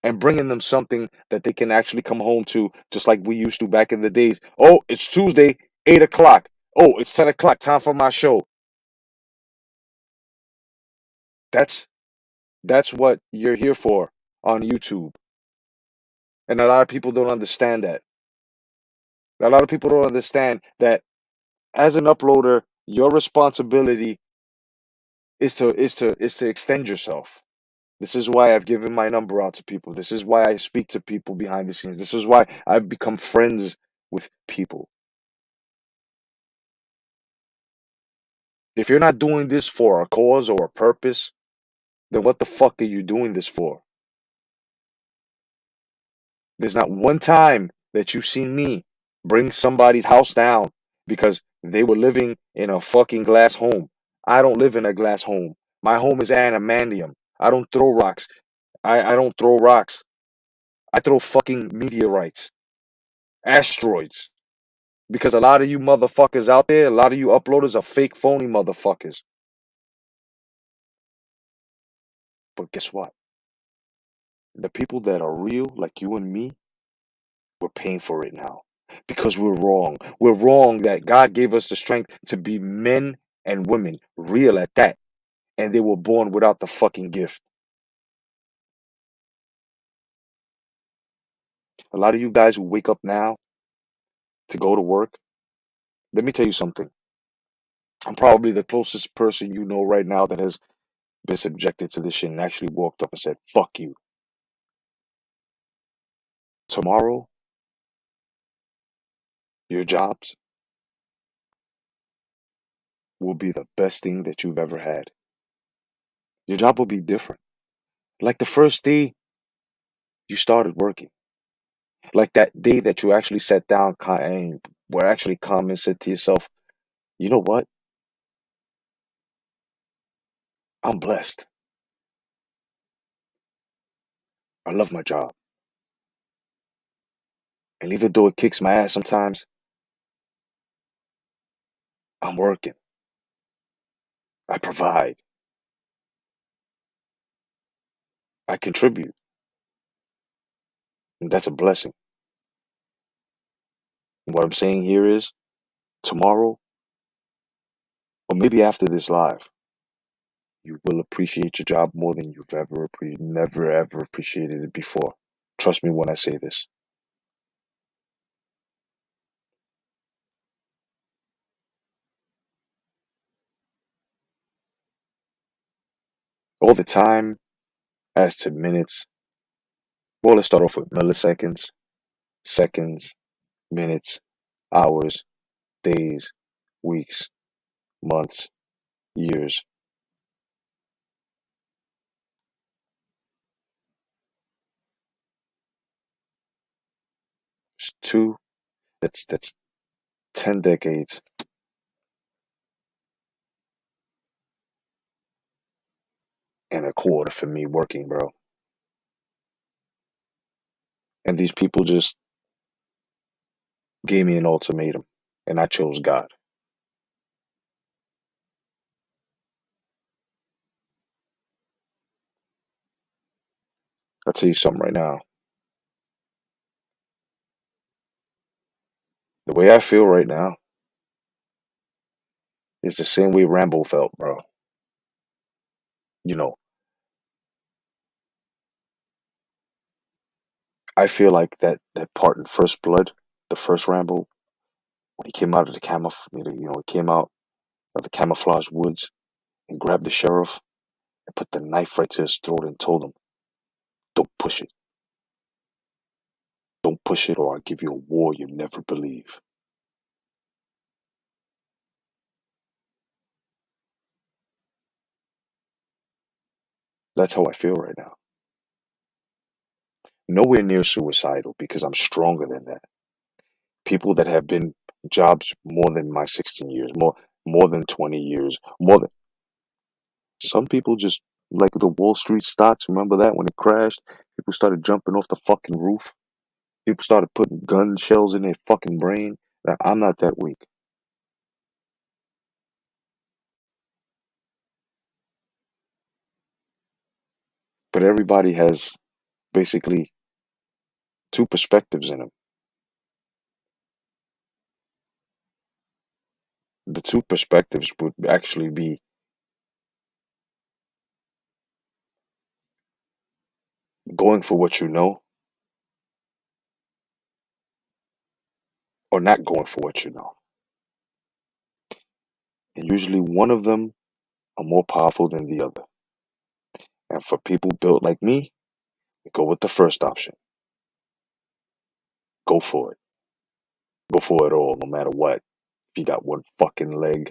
Speaker 1: and bringing them something that they can actually come home to, just like we used to back in the days. Oh, it's Tuesday, 8 o'clock. Oh, it's 10 o'clock, time for my show. That's that's what you're here for on YouTube. And a lot of people don't understand that. A lot of people don't understand that as an uploader, your responsibility is to extend yourself. This is why I've given my number out to people. This is why I speak to people behind the scenes. This is why I've become friends with people. If you're not doing this for a cause or a purpose, then what the fuck are you doing this for? There's not one time that you've seen me bring somebody's house down because they were living in a fucking glass home. I don't live in a glass home. My home is adamantium. I don't throw rocks. I don't throw rocks. I throw fucking meteorites, asteroids. Because a lot of you motherfuckers out there, a lot of you uploaders are fake, phony motherfuckers. But guess what? The people that are real, like you and me, we're paying for it now. Because we're wrong. We're wrong that God gave us the strength to be men and women, real at that. And they were born without the fucking gift. A lot of you guys who wake up now to go to work, let me tell you something. I'm probably the closest person you know right now that has been subjected to this shit and actually walked up and said, fuck you. Tomorrow, your jobs will be the best thing that you've ever had. Your job will be different. Like the first day you started working. Like that day that you actually sat down and were actually calm and said to yourself, you know what? I'm blessed. I love my job. And even though it kicks my ass sometimes, I'm working. I provide. I contribute. And that's a blessing. And what I'm saying here is tomorrow, or maybe after this live, you will appreciate your job more than you've never ever appreciated it before. Trust me when I say this. All the time, as to minutes, well, let's start off with milliseconds, seconds, minutes, hours, days, weeks, months, years. It's two, that's 10 decades and a quarter for me working, bro. And these people just gave me an ultimatum, and I chose God. I'll tell you something right now. The way I feel right now is the same way Rambo felt, bro. You know, I feel like that part in First Blood, the first Rambo, when he came out of the he came out of the camouflage woods and grabbed the sheriff and put the knife right to his throat and told him, "Don't push it. Don't push it, or I'll give you a war you never believe." That's how I feel right now. Nowhere near suicidal because I'm stronger than that. People that have been jobs more than my 16 years, more than 20 years, more than some people just like the Wall Street stocks. Remember that when it crashed? People started jumping off the fucking roof. People started putting gun shells in their fucking brain. Now, I'm not that weak. But everybody has basically two perspectives in them. The two perspectives would actually be going for what you know or not going for what you know. And usually one of them are more powerful than the other. And for people built like me, go with the first option. Go for it. Go for it all, no matter what. If you got one fucking leg.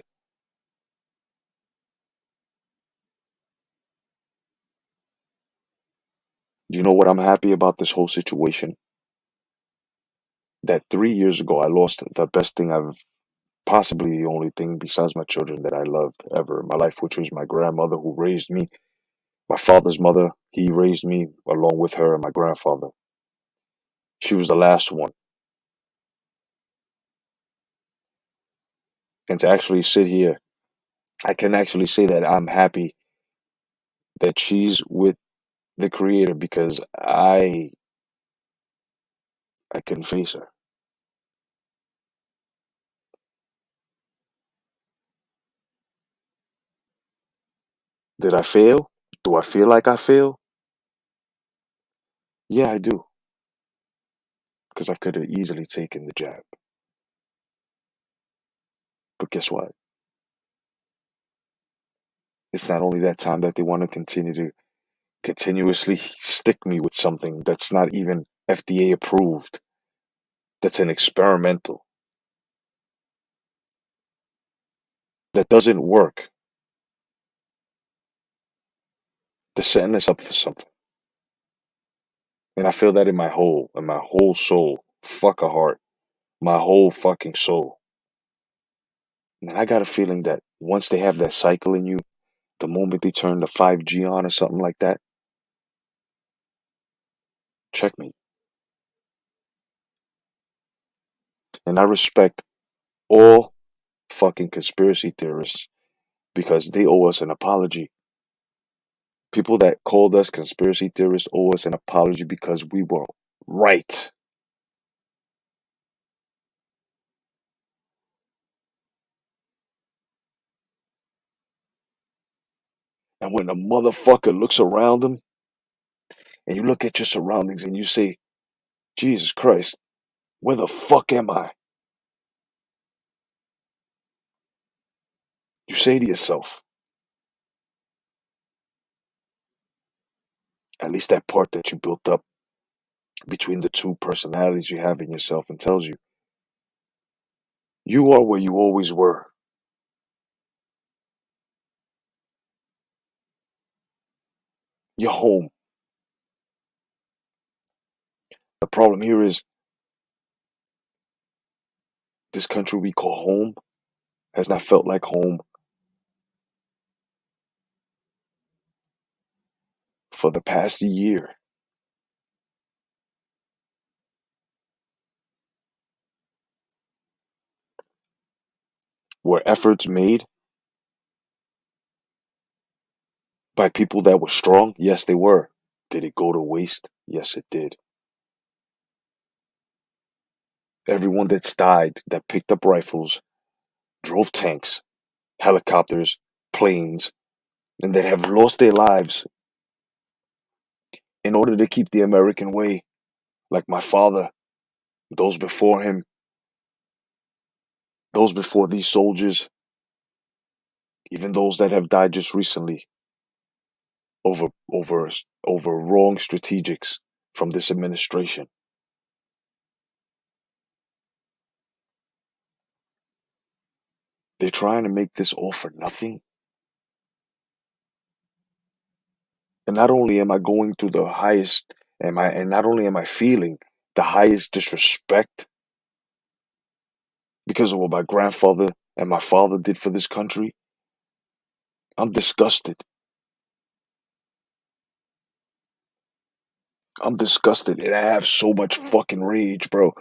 Speaker 1: Do you know what I'm happy about this whole situation? That 3 years ago, I lost the best thing I've possibly the only thing besides my children that I loved ever in my life, which was my grandmother who raised me. My father's mother, he raised me along with her and my grandfather. She was the last one. And to actually sit here, I can actually say that I'm happy that she's with the creator because I couldn't face her. Did I fail? Do I feel like I fail? Yeah, I do. Because I could have easily taken the jab. But guess what? It's not only that time that they want to continue to continuously stick me with something that's not even FDA approved, that's an experimental, that doesn't work. They're setting us up for something. And I feel that in my whole soul. Fuck a heart. My whole fucking soul. And I got a feeling that once they have that cycle in you, the moment they turn the 5G on or something like that, checkmate. And I respect all fucking conspiracy theorists because they owe us an apology. People that called us conspiracy theorists owe us an apology because we were right. And when a motherfucker looks around him, and you look at your surroundings and you say, Jesus Christ, where the fuck am I? You say to yourself, at least that part that you built up between the two personalities you have in yourself, and tells you, you are where you always were. You're home. The problem here is this country we call home has not felt like home for the past year. Were efforts made by people that were strong? Yes, they were. Did it go to waste? Yes, it did. Everyone that's died, that picked up rifles, drove tanks, helicopters, planes, and that have lost their lives in order to keep the American way, like my father, those before him, those before these soldiers, even those that have died just recently over over over wrong strategics from this administration. They're trying to make this all for nothing. And not only am I going through the highest, and not only am I feeling the highest disrespect because of what my grandfather and my father did for this country, I'm disgusted. I'm disgusted, and I have so much fucking rage, bro.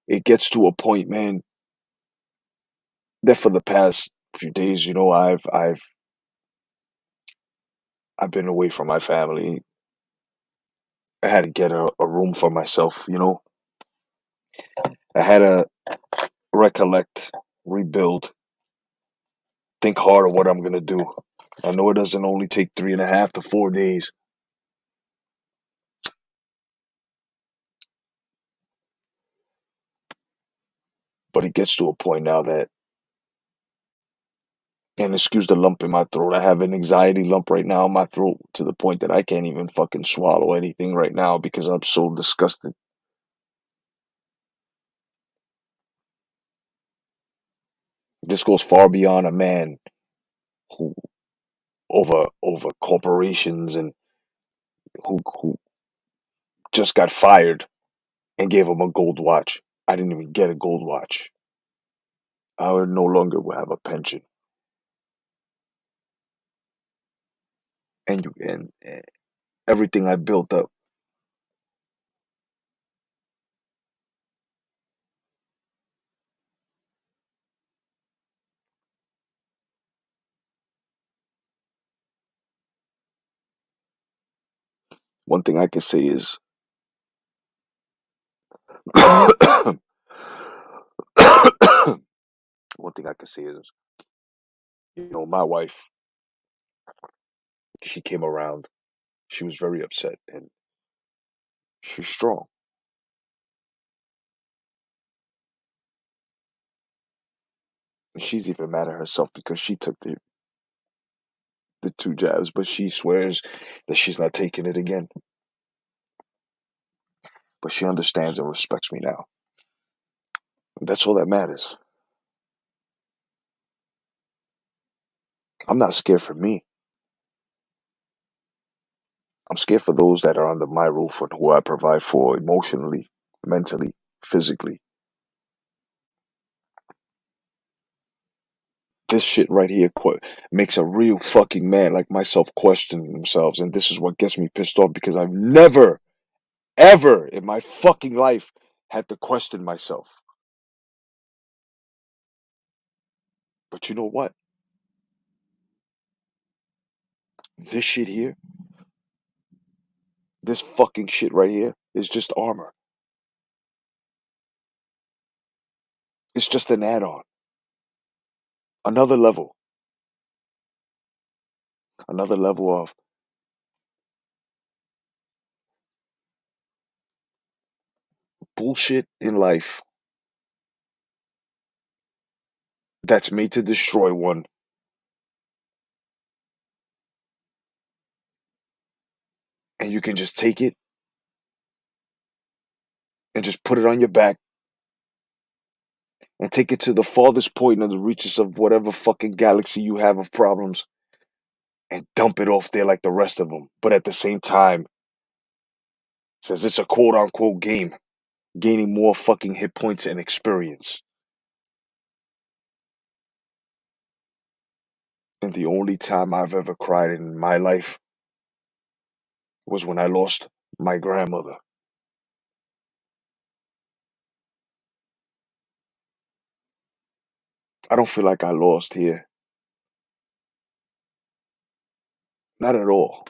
Speaker 1: It gets to a point, man, that for the past few days, I've been away from my family. I had to get a room for myself. I had to recollect, rebuild, think hard of what I'm gonna do. I know it doesn't only take 3.5 to 4 days, but it gets to a point now that, and excuse the lump in my throat, I have an anxiety lump right now in my throat to the point that I can't even fucking swallow anything right now because I'm so disgusted. This goes far beyond a man who over corporations and who just got fired and gave him a gold watch. I didn't even get a gold watch. I would no longer will have a pension. And everything I built up. One thing I can say is one thing I can say is, my wife, she came around. She was very upset, and she's strong. And she's even mad at herself because she took the 2 jabs, but she swears that she's not taking it again. But she understands and respects me now. That's all that matters. I'm not scared for me. I'm scared for those that are under my roof and who I provide for emotionally, mentally, physically. This shit right here makes a real fucking man like myself question themselves, and this is what gets me pissed off because I've never, ever in my fucking life had to question myself. But you know what? This shit here, this fucking shit right here, is just armor. It's just an add-on. Another level. Another level of bullshit in life that's made to destroy one. And you can just take it and just put it on your back and take it to the farthest point of the reaches of whatever fucking galaxy you have of problems and dump it off there like the rest of them. But at the same time, says it's a quote unquote game, gaining more fucking hit points and experience. And the only time I've ever cried in my life was when I lost my grandmother. I don't feel like I lost here. Not at all.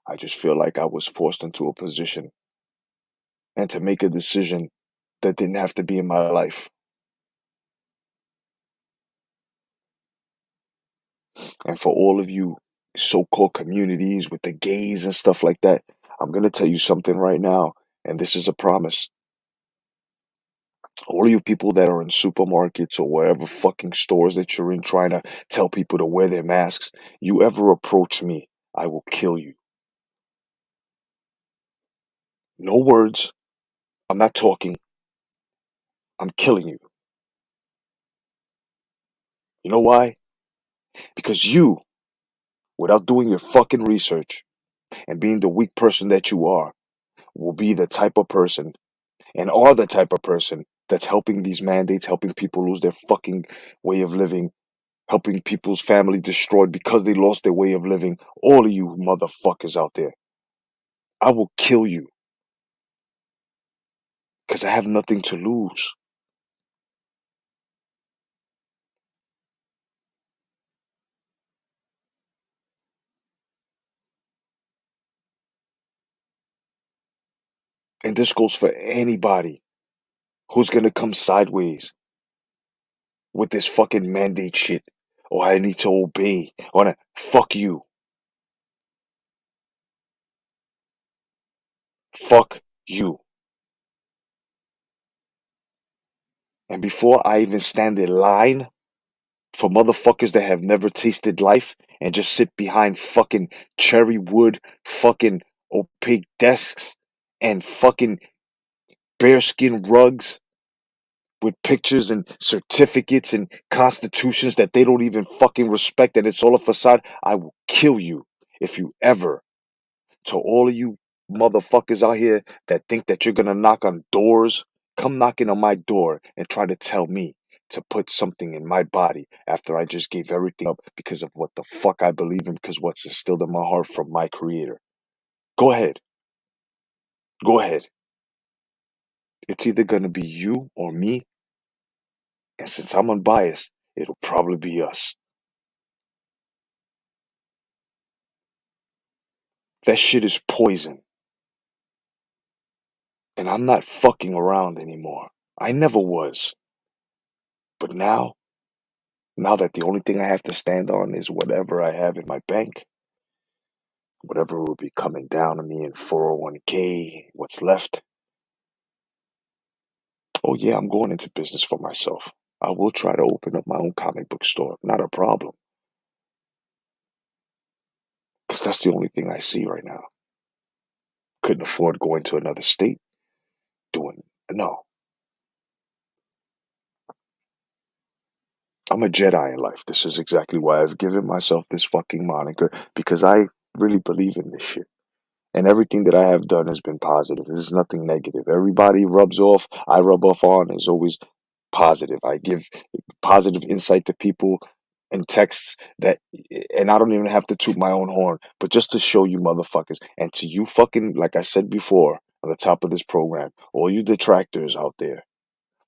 Speaker 1: I just feel like I was forced into a position and to make a decision that didn't have to be in my life. And for all of you so-called communities with the gays and stuff like that, I'm going to tell you something right now, and this is a promise. All of you people that are in supermarkets or wherever fucking stores that you're in trying to tell people to wear their masks, you ever approach me, I will kill you. No words. I'm not talking. I'm killing you. You know why? Because you, without doing your fucking research and being the weak person that you are, will be the type of person and are the type of person that's helping these mandates, helping people lose their fucking way of living, helping people's family destroyed because they lost their way of living. All of you motherfuckers out there, I will kill you because I have nothing to lose. And this goes for anybody who's gonna come sideways with this fucking mandate shit. Or I need to obey. Or fuck you. Fuck you. And before I even stand in line for motherfuckers that have never tasted life and just sit behind fucking cherry wood, fucking opaque desks and fucking bearskin rugs with pictures and certificates and constitutions that they don't even fucking respect and it's all a facade, I will kill you if you ever. To all of you motherfuckers out here that think that you're gonna knock on doors, come knocking on my door and try to tell me to put something in my body after I just gave everything up because of what the fuck I believe in, because what's instilled in my heart from my creator. Go ahead. Go ahead. It's either gonna be you or me, and since I'm unbiased, it'll probably be us. That shit is poison. And I'm not fucking around anymore. I never was. But now that the only thing I have to stand on is whatever I have in my bank, whatever will be coming down to me in 401k, what's left. Oh yeah, I'm going into business for myself. I will try to open up my own comic book store. Not a problem. Because that's the only thing I see right now. Couldn't afford going to another state. No. I'm a Jedi in life. This is exactly why I've given myself this fucking moniker, because I really believe in this shit. And everything that I have done has been positive. This is nothing negative. Everybody rubs off, I rub off on is always positive. I give positive insight to people in texts that, and I don't even have to toot my own horn, but just to show you motherfuckers and to you fucking, like I said before on the top of this program, all you detractors out there,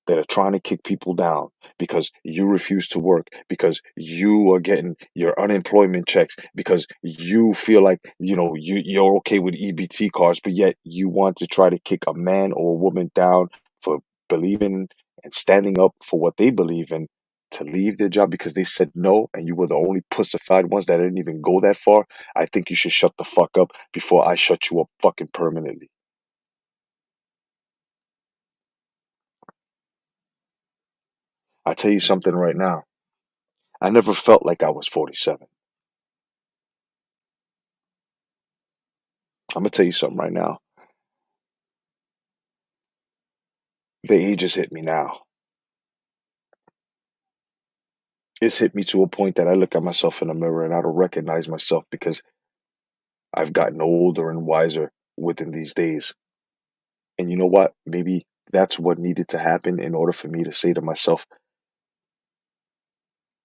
Speaker 1: that are trying to kick people down because you refuse to work, because you are getting your unemployment checks, because you feel like, you're okay with EBT cards, but yet you want to try to kick a man or a woman down for believing and standing up for what they believe in, to leave their job because they said no and you were the only pussified ones that didn't even go that far. I think you should shut the fuck up before I shut you up fucking permanently. I tell you something right now. I never felt like I was 47. I'm gonna tell you something right now. The age has hit me now. It's hit me to a point that I look at myself in the mirror and I don't recognize myself because I've gotten older and wiser within these days. And you know what? Maybe that's what needed to happen in order for me to say to myself,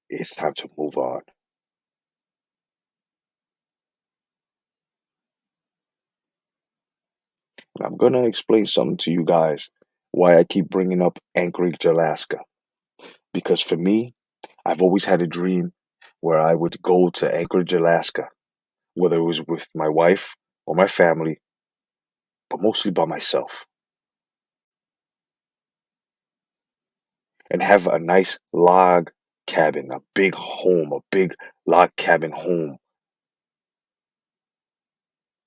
Speaker 1: it's time to move on. And I'm gonna explain something to you guys why I keep bringing up Anchorage, Alaska. Because for me, I've always had a dream where I would go to Anchorage, Alaska, whether it was with my wife or my family, but mostly by myself, and have a nice log cabin, a big home, a big log cabin home,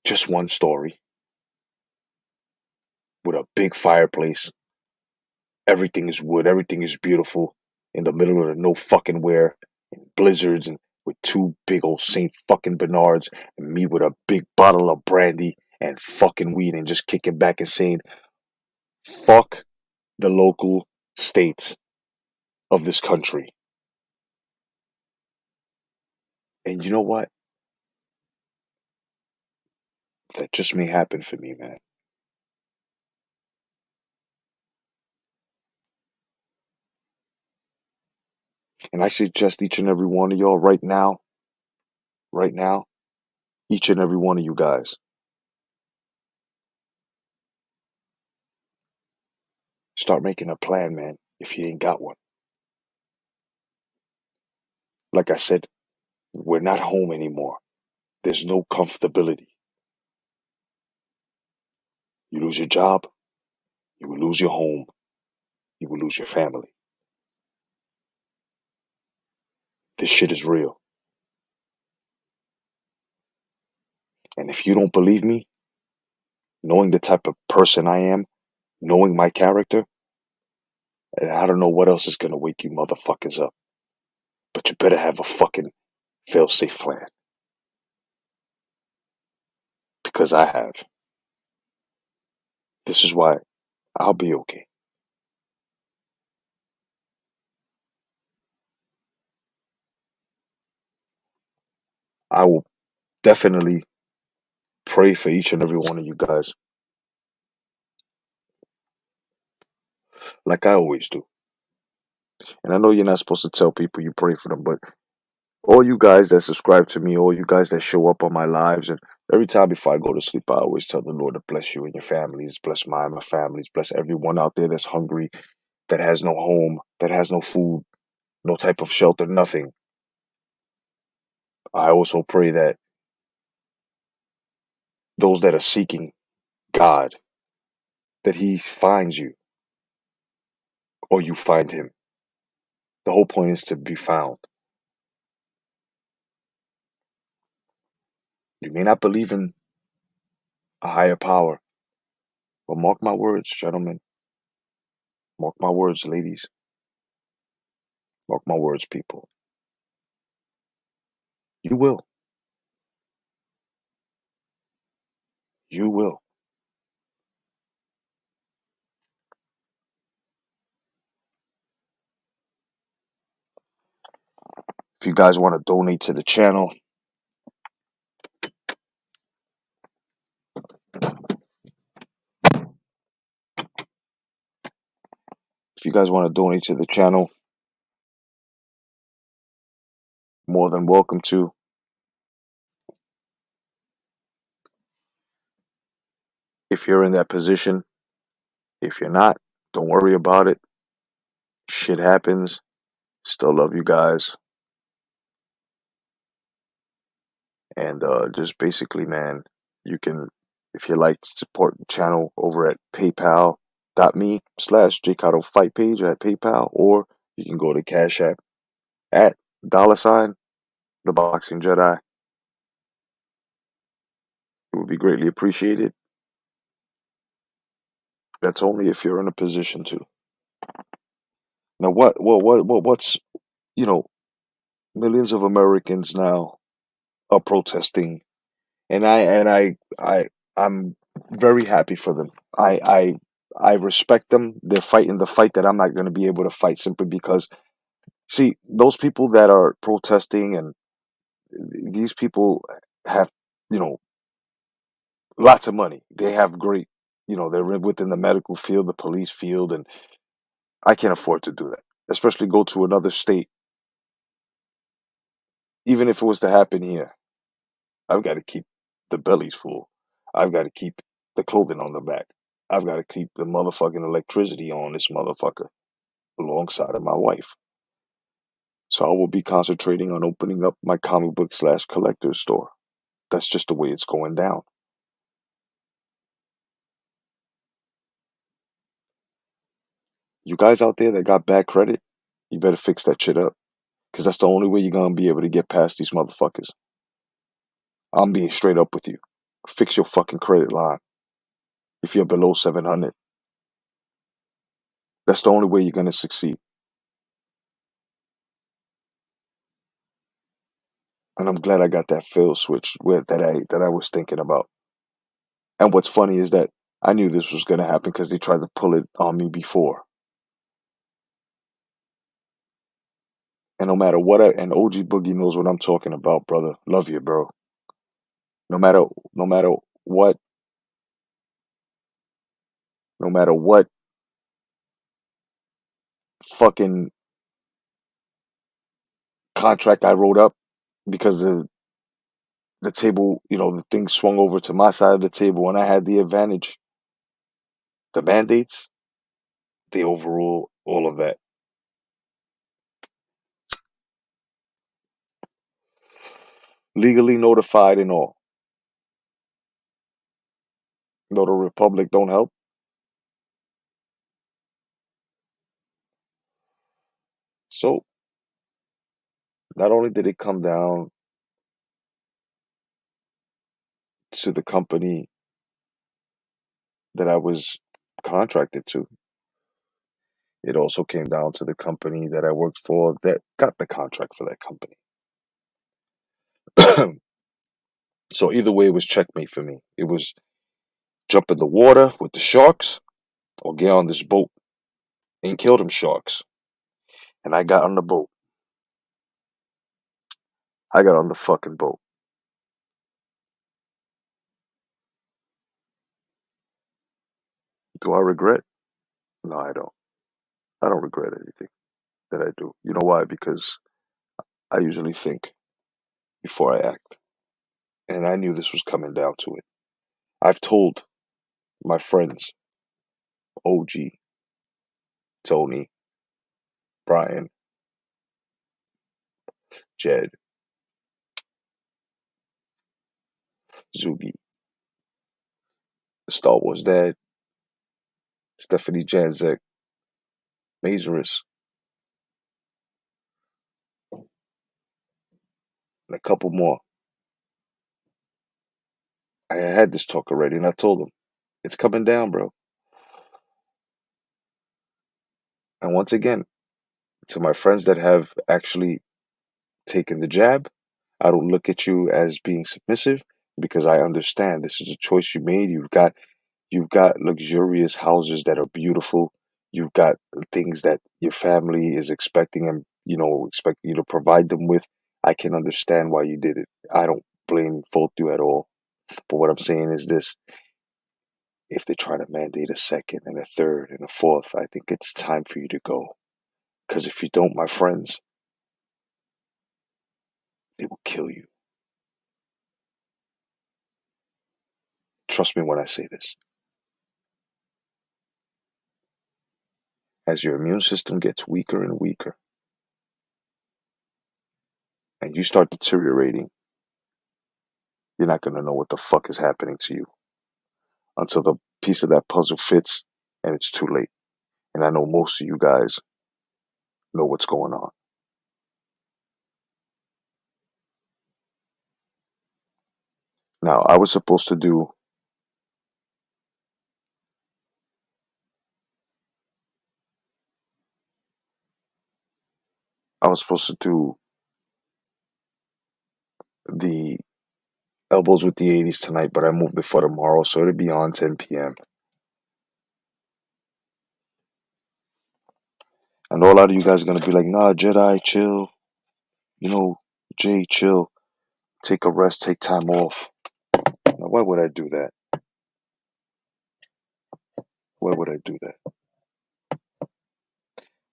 Speaker 1: just one story, with a big fireplace. Everything is wood, everything is beautiful, in the middle of the no fucking where, in blizzards, and with two big old Saint fucking Bernards, and me with a big bottle of brandy and fucking weed, and just kicking back and saying, fuck the local states of this country. And you know what? That just may happen for me, man. And I suggest each and every one of y'all right now, each and every one of you guys, start making a plan, man, if you ain't got one. Like I said, we're not home anymore. There's no comfortability. You lose your job, you will lose your home, you will lose your family. This shit is real. And if you don't believe me, knowing the type of person I am, knowing my character, and I don't know what else is gonna wake you motherfuckers up. But you better have a fucking fail-safe plan. Because I have. This is why I'll be okay. I will definitely pray for each and every one of you guys, like I always do. And I know you're not supposed to tell people you pray for them, but all you guys that subscribe to me, all you guys that show up on my lives, and every time before I go to sleep, I always tell the Lord to bless you and your families, bless my families, bless everyone out there that's hungry, that has no home, that has no food, no type of shelter, nothing. I also pray that those that are seeking God, that He finds you or you find Him. The whole point is to be found. You may not believe in a higher power, but mark my words, gentlemen. Mark my words, ladies. Mark my words, people. You will. You will. If you guys want to donate to the channel, if you guys want to donate to the channel, more than welcome to. If you're in that position, if you're not, don't worry about it. Shit happens. Still love you guys. And just basically, man, you can, if you like, support the channel over at paypal.me/Jcotto Fight page at PayPal, or you can go to Cash App at $ the Boxing Jedi. It would be greatly appreciated. That's only if you're in a position to. Now, what's, you know, millions of Americans now are protesting, and I'm very happy for them. I respect them. They're fighting the fight that I'm not going to be able to fight, simply because, see, those people that are protesting, and these people have, you know, lots of money. They have great, they're within the medical field, the police field, and I can't afford to do that. Especially go to another state, even if it was to happen here. I've got to keep the bellies full. I've got to keep the clothing on the back. I've got to keep the motherfucking electricity on this motherfucker alongside of my wife. So I will be concentrating on opening up my comic book/collector's store. That's just the way it's going down. You guys out there that got bad credit, you better fix that shit up. Because that's the only way you're going to be able to get past these motherfuckers. I'm being straight up with you. Fix your fucking credit line if you're below 700. That's the only way you're going to succeed. And I'm glad I got that fill switch that I was thinking about. And what's funny is that I knew this was going to happen because they tried to pull it on me before. And no matter what, and OG Boogie knows what I'm talking about, brother. Love you, bro. No matter, no matter what, no matter what fucking contract I wrote up, because the table, the thing swung over to my side of the table and I had the advantage. The mandates, they overrule all of that. Legally notified and all. Though the Republic don't help. So, not only did it come down to the company that I was contracted to, it also came down to the company that I worked for that got the contract for that company. So either way, it was checkmate for me. It was jump in the water with the sharks or get on this boat and kill them sharks. And I got on the boat. I got on the fucking boat. Do I regret? No, I don't. I don't regret anything that I do. You know why? Because I usually think before I act. And I knew this was coming down to it. I've told my friends, OG, Tony, Brian, Jed, Zugi, Star Wars Dad, Stephanie Janzek, Majoris, and a couple more. I had this talk already, and I told them, it's coming down, bro. And once again, to my friends that have actually taken the jab, I don't look at you as being submissive, because I understand this is a choice you made. You've got luxurious houses that are beautiful. You've got things that your family is expecting and expect you to provide them with. I can understand why you did it. I don't blame fault you at all. But what I'm saying is this: if they try to mandate a second and a third and a fourth, I think it's time for you to go. Because if you don't, my friends, they will kill you. Trust me when I say this. As your immune system gets weaker and weaker, and you start deteriorating, you're not going to know what the fuck is happening to you until the piece of that puzzle fits and it's too late. And I know most of you guys know what's going on. Now, I was supposed to do the elbows with the 80s tonight, but I moved it for tomorrow, so it'll be on 10 p.m. I know a lot of you guys are going to be like, nah, Jedi, chill. Jay, chill. Take a rest, take time off. Now, why would I do that? Why would I do that?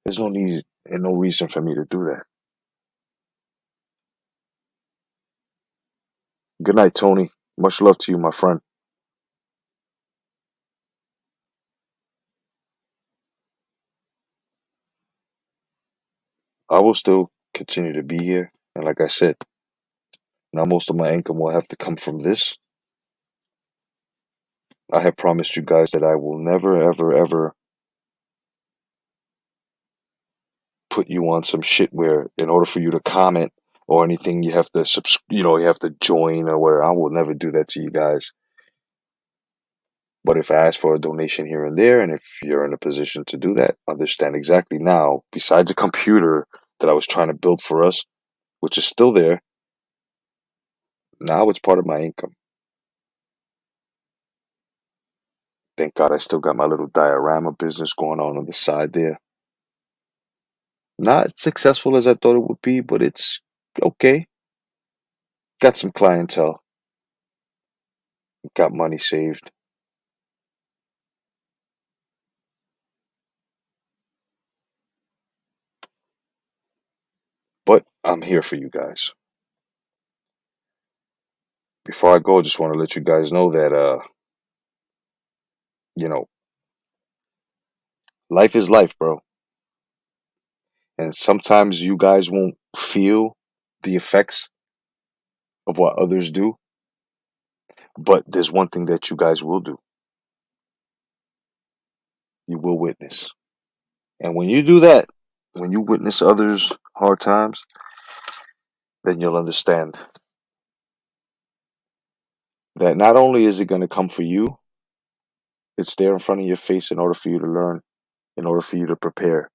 Speaker 1: There's no need and no reason for me to do that. Good night, Tony. Much love to you, my friend. I will still continue to be here. And like I said, now most of my income will have to come from this. I have promised you guys that I will never, ever, ever put you on some shit where in order for you to comment or anything, you have to you have to join or where. I will never do that to you guys. But if I ask for a donation here and there, and if you're in a position to do that, understand exactly now, besides a computer that I was trying to build for us, which is still there, now it's part of my income. Thank God I still got my little diorama business going on the side there. Not as successful as I thought it would be, but it's okay. Got some clientele. Got money saved. But I'm here for you guys. Before I go, I just want to let you guys know that, you know, life is life, bro. And sometimes you guys won't feel the effects of what others do. But there's one thing that you guys will do. You will witness. And when you do that, when you witness others' hard times, then you'll understand that not only is it going to come for you, it's there in front of your face in order for you to learn, in order for you to prepare.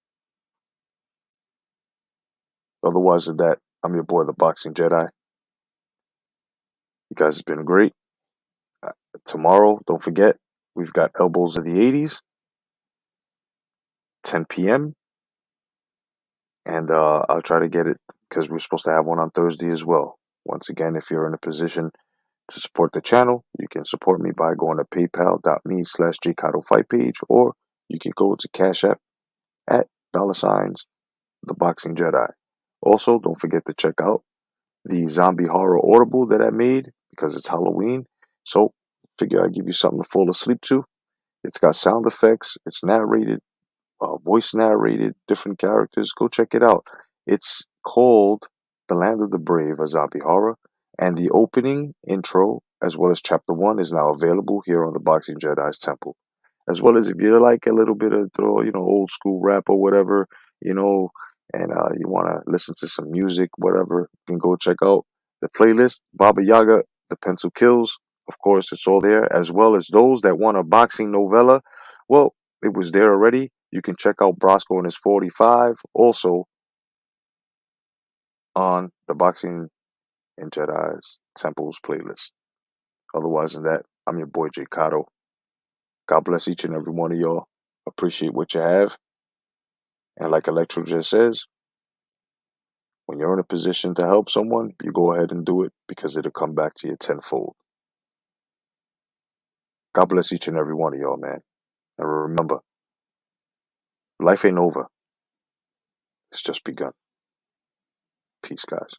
Speaker 1: Otherwise than that, I'm your boy, the Boxing Jedi. You guys have been great. Tomorrow, don't forget, we've got Elbows of the 80s, 10 p.m. And I'll try to get it because we're supposed to have one on Thursday as well. Once again, if you're in a position to support the channel, you can support me by going to paypal.me/jcotto fight page, or you can go to Cash App at $ the Boxing Jedi. Also, don't forget to check out the zombie horror audible that I made because it's Halloween. So, figure I'd give you something to fall asleep to. It's got sound effects. It's narrated, voice narrated, different characters. Go check it out. It's called The Land of the Brave, a zombie horror. And the opening intro, as well as chapter 1, is now available here on the Boxing Jedi's Temple. As well as if you like a little bit of, old school rap or whatever, and you want to listen to some music, whatever, you can go check out the playlist, Baba Yaga, The Pencil Kills. Of course, it's all there, as well as those that want a boxing novella. Well, it was there already. You can check out Brosco and his 45 also on the Boxing and Jedi's Temples playlist. Otherwise than that, I'm your boy Jay Cotto. God bless each and every one of y'all. Appreciate what you have. And like Electro just says, when you're in a position to help someone, you go ahead and do it because it'll come back to you tenfold. God bless each and every one of y'all, man. And remember, life ain't over. It's just begun. Peace, guys.